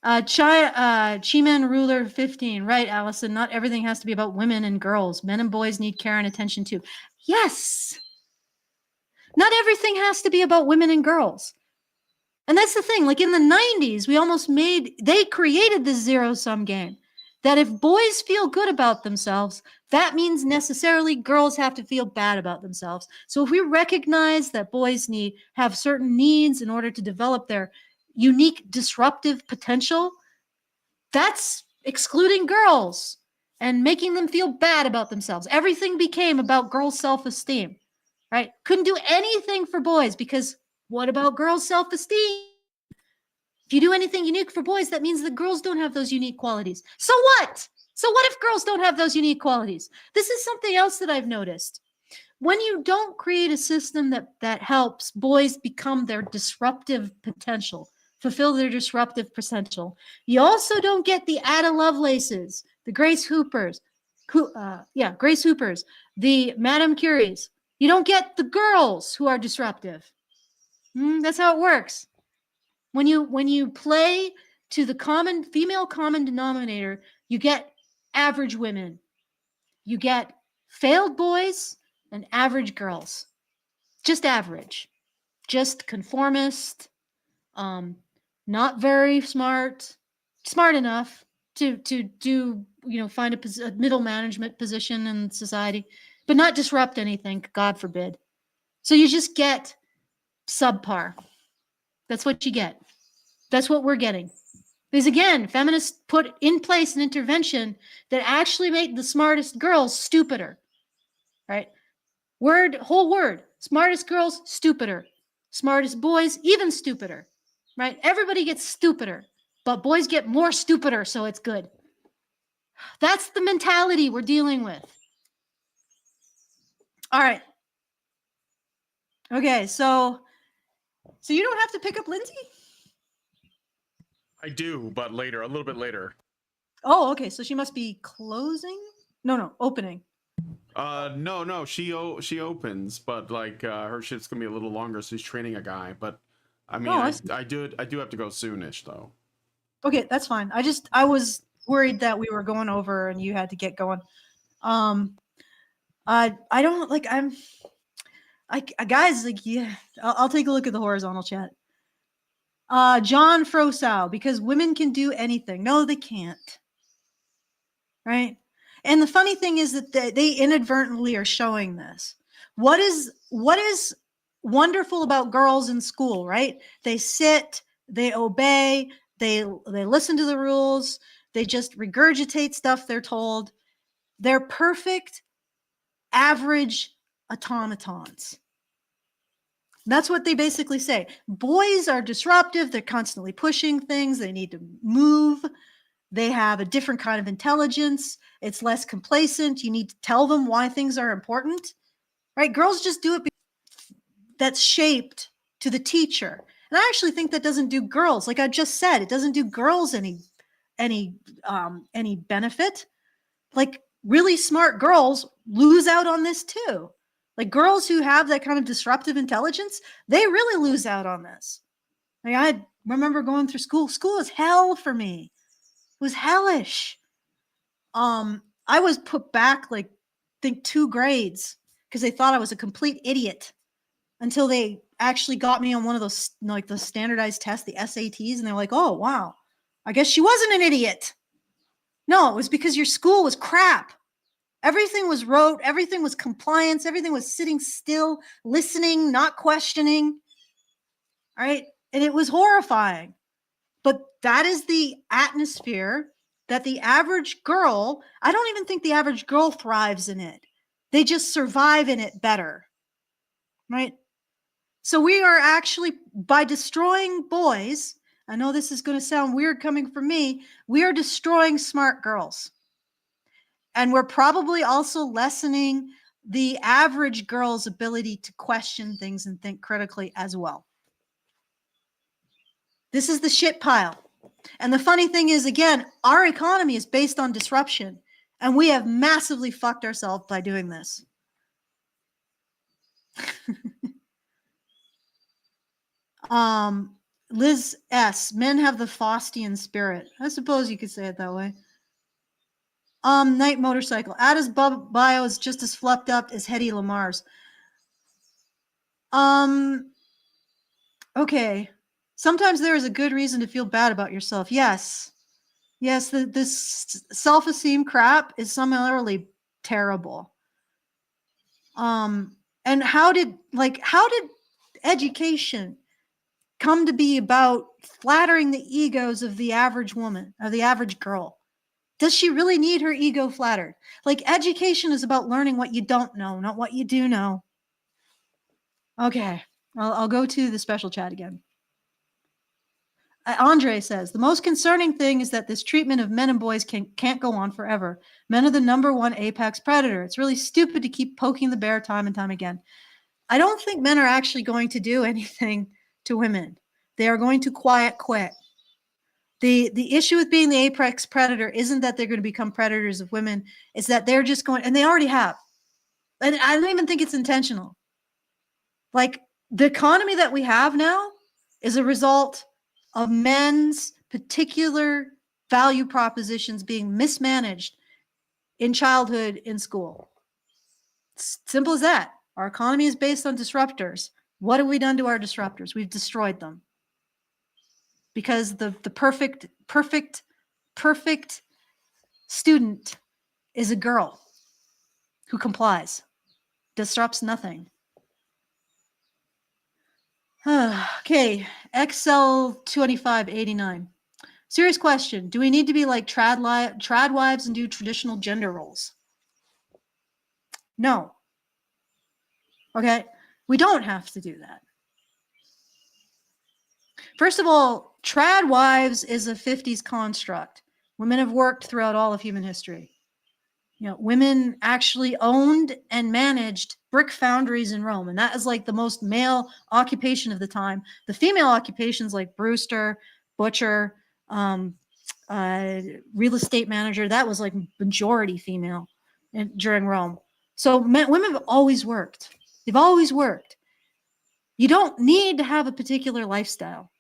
Chiman Ruler 15. Right, Allison. Not everything has to be about women and girls. Men and boys need care and attention too. Yes. Not everything has to be about women and girls. And that's the thing. Like in the 90s, they created this zero-sum game. That if boys feel good about themselves, that means necessarily girls have to feel bad about themselves. So if we recognize that boys have certain needs in order to develop their unique disruptive potential, that's excluding girls and making them feel bad about themselves. Everything became about girls' self-esteem, right? Couldn't do anything for boys because what about girls' self-esteem? If you do anything unique for boys, that means the girls don't have those unique qualities. So what? So what if girls don't have those unique qualities? This is something else that I've noticed. When you don't create a system that helps boys become their disruptive potential, fulfill their disruptive potential, you also don't get the Ada Lovelaces, the Grace Hoopers, Grace Hoopers, the Madame Curies. You don't get the girls who are disruptive. That's how it works. When you play to the female common denominator, you get average women. You get failed boys and average girls. Just average. Just conformist. Not very smart. Smart enough to do, find a middle management position in society, but not disrupt anything, God forbid. So you just get subpar. That's what you get. That's what we're getting. Because again, feminists put in place an intervention that actually made the smartest girls stupider. Right? Whole word. Smartest girls, stupider. Smartest boys, even stupider. Right? Everybody gets stupider, but boys get more stupider, so it's good. That's the mentality we're dealing with. All right. Okay, so you don't have to pick up Lindsay? I do, but later, a little bit later. Oh, okay. So she must be closing? No, opening. No, she opens, but like her shift's gonna be a little longer, so she's training a guy. But I mean, I do have to go soonish though. Okay, that's fine. I was worried that we were going over and you had to get going. I don't like. Guys, like, yeah. I'll take a look at the horizontal chat. John Frosow, because women can do anything. No, they can't. Right? And the funny thing is that they inadvertently are showing this. What is wonderful about girls in school, right? They sit, they obey, they listen to the rules, they just regurgitate stuff they're told. They're perfect, average automatons. That's what they basically say. Boys are disruptive. They're constantly pushing things. They need to move. They have a different kind of intelligence. It's less complacent. You need to tell them why things are important, right? Girls just do it because that's shaped to the teacher. And I actually think that doesn't do girls. Like I just said, it doesn't do girls any benefit. Like really smart girls lose out on this too. Like girls who have that kind of disruptive intelligence, they really lose out on this. Like I remember going through school. School was hell for me. It was hellish. I was put back like I think 2 grades because they thought I was a complete idiot until they actually got me on one of those like the standardized tests, the SATs, and they were like, "Oh, wow. I guess she wasn't an idiot." No, it was because your school was crap. Everything was rote, everything was compliance, everything was sitting still, listening, not questioning. All right? And it was horrifying. But that is the atmosphere that the average girl, I don't even think the average girl thrives in it. They just survive in it better. Right? So we are actually, by destroying boys, I know this is going to sound weird coming from me, we are destroying smart girls. And we're probably also lessening the average girl's ability to question things and think critically as well. This is the shit pile. And the funny thing is, again, our economy is based on disruption, and we have massively fucked ourselves by doing this. Liz S. Men have the Faustian spirit. I suppose you could say it that way. Night Motorcycle. Ada's bio is just as fluffed up as Hedy Lamar's. Okay. Sometimes there is a good reason to feel bad about yourself. Yes. Yes, this self-esteem crap is similarly terrible. And how did education come to be about flattering the egos of the average woman, of the average girl? Does she really need her ego flattered? Like, education is about learning what you don't know, not what you do know. Okay, I'll go to the special chat again. Andre says, the most concerning thing is that this treatment of men and boys can't go on forever. Men are the #1 apex predator. It's really stupid to keep poking the bear time and time again. I don't think men are actually going to do anything to women. They are going to quiet quit. The issue with being the apex predator isn't that they're going to become predators of women. It's that they're just going, and they already have. And I don't even think it's intentional. Like, the economy that we have now is a result of men's particular value propositions being mismanaged in childhood, in school. It's simple as that. Our economy is based on disruptors. What have we done to our disruptors? We've destroyed them. Because the perfect student is a girl who complies, disrupts nothing. Okay, XL2589. Serious question. Do we need to be like trad wives and do traditional gender roles? No. Okay, we don't have to do that. First of all, trad wives is a 50s construct. Women have worked throughout all of human history. You know, women actually owned and managed brick foundries in Rome, and that is like the most male occupation of the time. The female occupations like brewster, butcher, real estate manager, that was like majority female during Rome. So women have always worked. They've always worked. You don't need to have a particular lifestyle.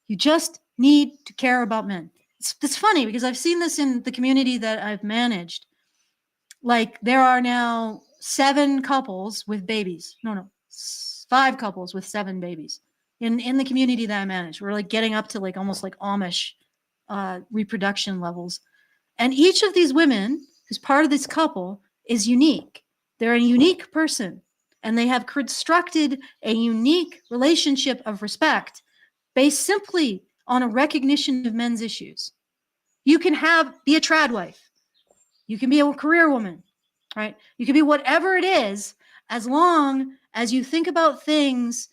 You just need to care about men. It's funny because I've seen this in the community that I've managed. Like, there are now 7 couples with babies. No, 5 couples with 7 babies in the community that I manage. We're like getting up to like almost like Amish reproduction levels. And each of these women who's part of this couple is unique. They're a unique person, and they have constructed a unique relationship of respect based simply on a recognition of men's issues. You can be a trad wife. You can be a career woman, right? You can be whatever it is, as long as you think about things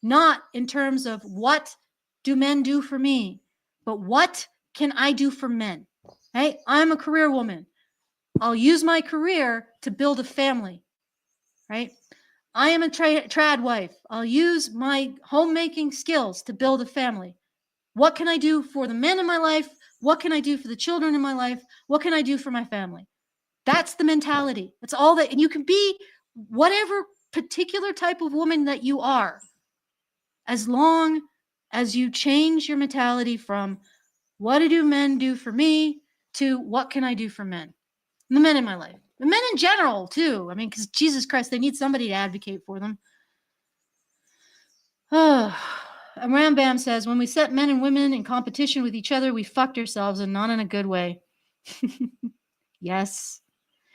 not in terms of what do men do for me, but what can I do for men? Hey, I'm a career woman. I'll use my career to build a family, right? I am a trad wife. I'll use my homemaking skills to build a family. What can I do for the men in my life? What can I do for the children in my life? What can I do for my family? That's the mentality. That's all that, and you can be whatever particular type of woman that you are, as long as you change your mentality from what do men do for me to what can I do for men? The men in my life. The men in general, too. I mean, because Jesus Christ, they need somebody to advocate for them. And Ram Bam says, when we set men and women in competition with each other, we fucked ourselves, and not in a good way. Yes.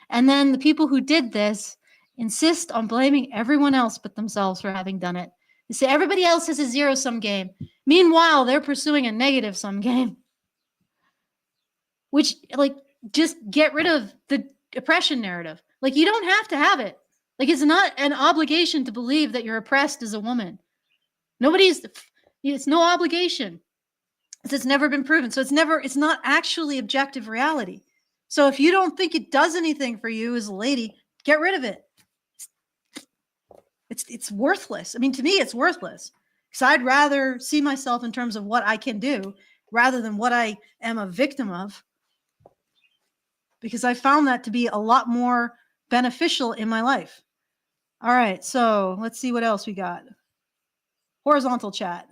And then the people who did this insist on blaming everyone else but themselves for having done it. They say everybody else is a zero-sum game. Meanwhile, they're pursuing a negative-sum game. Which, like, just get rid of the oppression narrative. Like, you don't have to have it. Like, it's not an obligation to believe that you're oppressed as a woman. It's no obligation. It's never been proven. So it's not actually objective reality. So if you don't think it does anything for you as a lady, get rid of it. It's worthless. I mean, to me, it's worthless. Because I'd rather see myself in terms of what I can do rather than what I am a victim of. Because I found that to be a lot more beneficial in my life. All right, so let's see what else we got. Horizontal chat.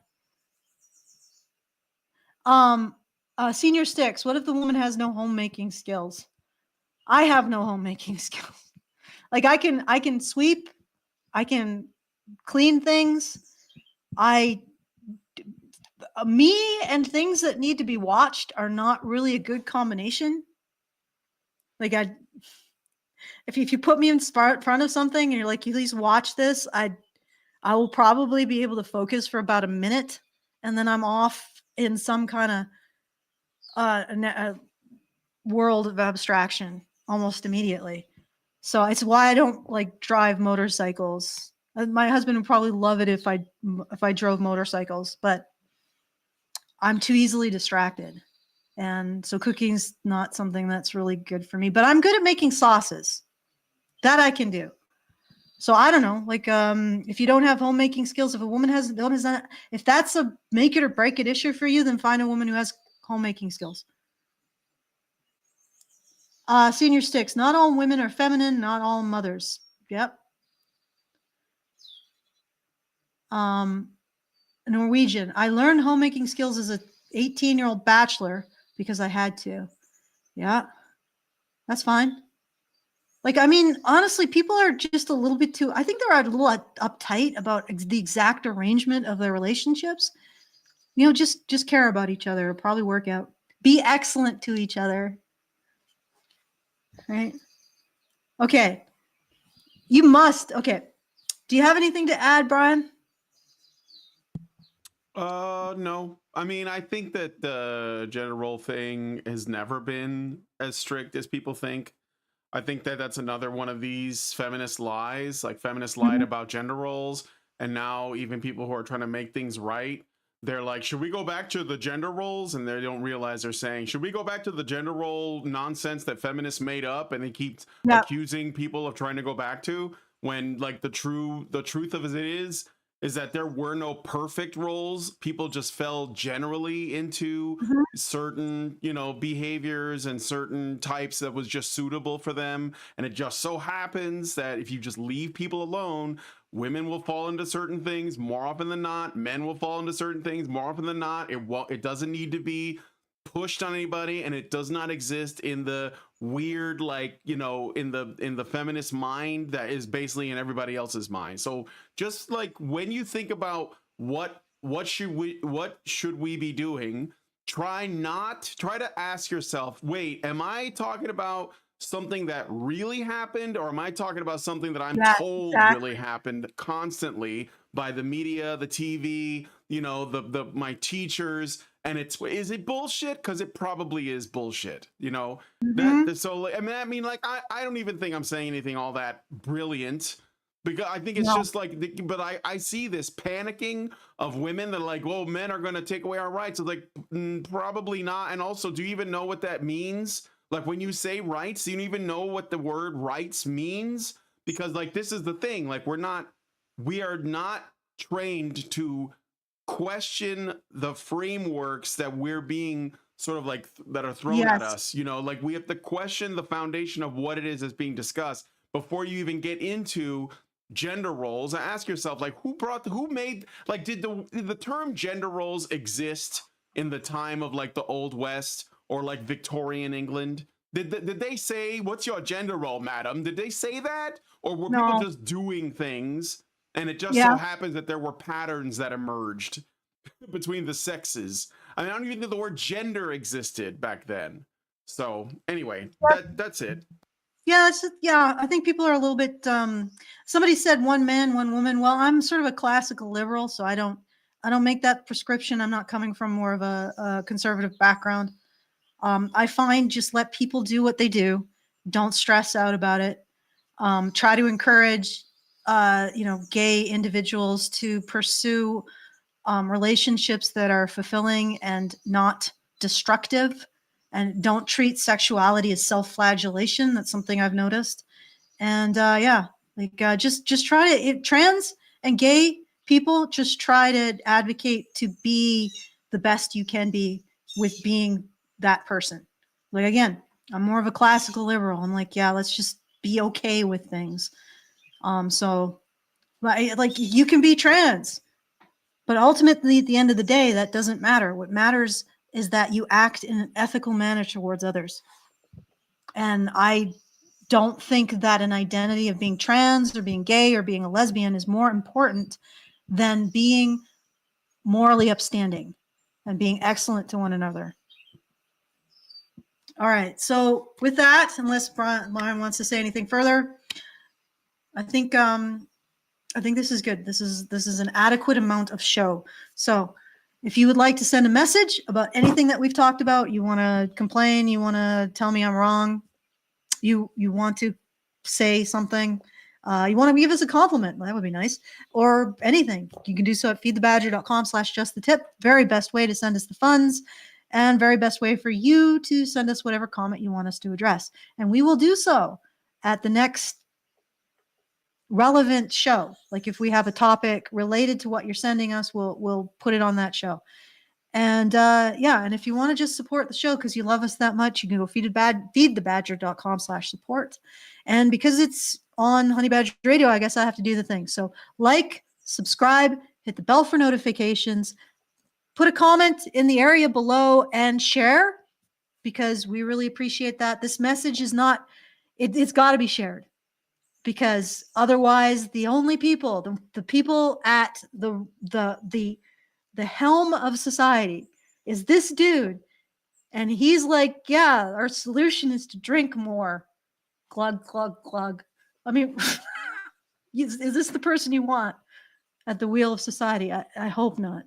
Senior Sticks, what if the woman has no homemaking skills? I have no homemaking skills. Like I can sweep, I can clean things. Me and things that need to be watched are not really a good combination. Like if you put me in front of something and you're like, you please watch this, I will probably be able to focus for about a minute, and then I'm off in some kind of world of abstraction almost immediately. So it's why I don't like drive motorcycles. My husband would probably love it if I drove motorcycles, but I'm too easily distracted. And so cooking's not something that's really good for me, but I'm good at making sauces. That I can do. So I don't know, like if you don't have homemaking skills, if a woman has that, if that's a make it or break it issue for you, then find a woman who has homemaking skills. Senior Sticks, not all women are feminine, not all mothers. Yep. Norwegian, I learned homemaking skills as a 18-year-old bachelor because I had to. Yeah, that's fine. Like, I mean, honestly, people are just a little bit too, I think they're a little uptight about the exact arrangement of their relationships. You know, just care about each other. It'll probably work out. Be excellent to each other. Right? Okay. You must. Okay. Do you have anything to add, Brian? No. I mean, I think that the gender role thing has never been as strict as people think. I think that that's another one of these feminist lies. Like feminists lied about gender roles, and now even people who are trying to make things right, they're like, should we go back to the gender roles? And they don't realize they're saying, should we go back to the gender role nonsense that feminists made up? And they keep accusing people of trying to go back to, when like the truth of it is that there were no perfect roles. People just fell generally into certain, behaviors and certain types that was just suitable for them. And it just so happens that if you just leave people alone, women will fall into certain things more often than not. Men will fall into certain things more often than not. It doesn't need to be pushed on anybody, and it does not exist in the weird, like, in the feminist mind that is basically in everybody else's mind. So just like when you think about what should we be doing, try to ask yourself, wait, am I talking about something that really happened, or am I talking about something that I'm told really happened constantly by the media, the TV, my teachers? And is it bullshit? Because it probably is bullshit, So I mean, like, I don't even think I'm saying anything all that brilliant, because I think it's just like, but I see this panicking of women that are like, well, men are going to take away our rights. It's like, probably not. And also, do you even know what that means? Like, when you say rights, do you even know what the word rights means? Because like, this is the thing, like, we are not trained to question the frameworks that we're being sort of like that are thrown at us. You know, like we have to question the foundation of what it is that's being discussed before you even get into gender roles. And ask yourself, like, who made, like, did the term gender roles exist in the time of like the Old West or like Victorian England? Did they say, what's your gender role, madam? Did they say that? Or were people just doing things and it just so happens that there were patterns that emerged between the sexes? I mean, I don't even know the word gender existed back then. So anyway, that's it. Yeah, I think people are a little bit, somebody said one man, one woman. Well, I'm sort of a classical liberal, so I don't make that prescription. I'm not coming from more of a conservative background. I find just let people do what they do. Don't stress out about it. Try to encourage, gay individuals to pursue relationships that are fulfilling and not destructive, and don't treat sexuality as self-flagellation. That's something I've noticed. And just try to, trans and gay people, just try to advocate to be the best you can be with being that person. Like, again, I'm more of a classical liberal. I'm like, yeah, let's just be okay with things. Like, you can be trans, but ultimately at the end of the day, that doesn't matter. What matters is that you act in an ethical manner towards others. And I don't think that an identity of being trans or being gay or being a lesbian is more important than being morally upstanding and being excellent to one another. All right. So with that, unless Lauren wants to say anything further, I think this is good. This is an adequate amount of show. So if you would like to send a message about anything that we've talked about, you want to complain, you want to tell me I'm wrong, you want to say something, you want to give us a compliment, that would be nice, or anything, you can do so at feedthebadger.com/justthetip. Very best way to send us the funds, and very best way for you to send us whatever comment you want us to address. And we will do so at the next relevant show. Like if we have a topic related to what you're sending us, we'll put it on that show. And and if you want to just support the show because you love us that much, you can go feedthebadger.com/support. And because it's on Honey Badger Radio, I guess I have to do the thing. So like, subscribe, hit the bell for notifications, put a comment in the area below, and share, because we really appreciate that. This message is not, it's got to be shared, because otherwise the only people, the people at the helm of society is this dude. And he's like, yeah, our solution is to drink more. Glug, glug, glug. I mean, is this the person you want at the wheel of society? I hope not.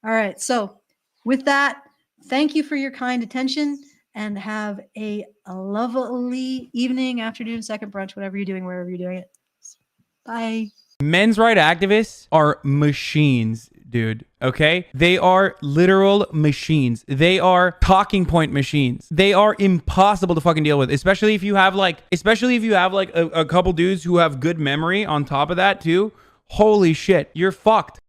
All right. So with that, thank you for your kind attention, and have a lovely evening, afternoon, second brunch, whatever you're doing, wherever you're doing it. Bye. Men's rights activists are machines, dude. Okay? They are literal machines. They are talking point machines. They are impossible to fucking deal with, especially if you have like a couple dudes who have good memory on top of that too. Holy shit, you're fucked.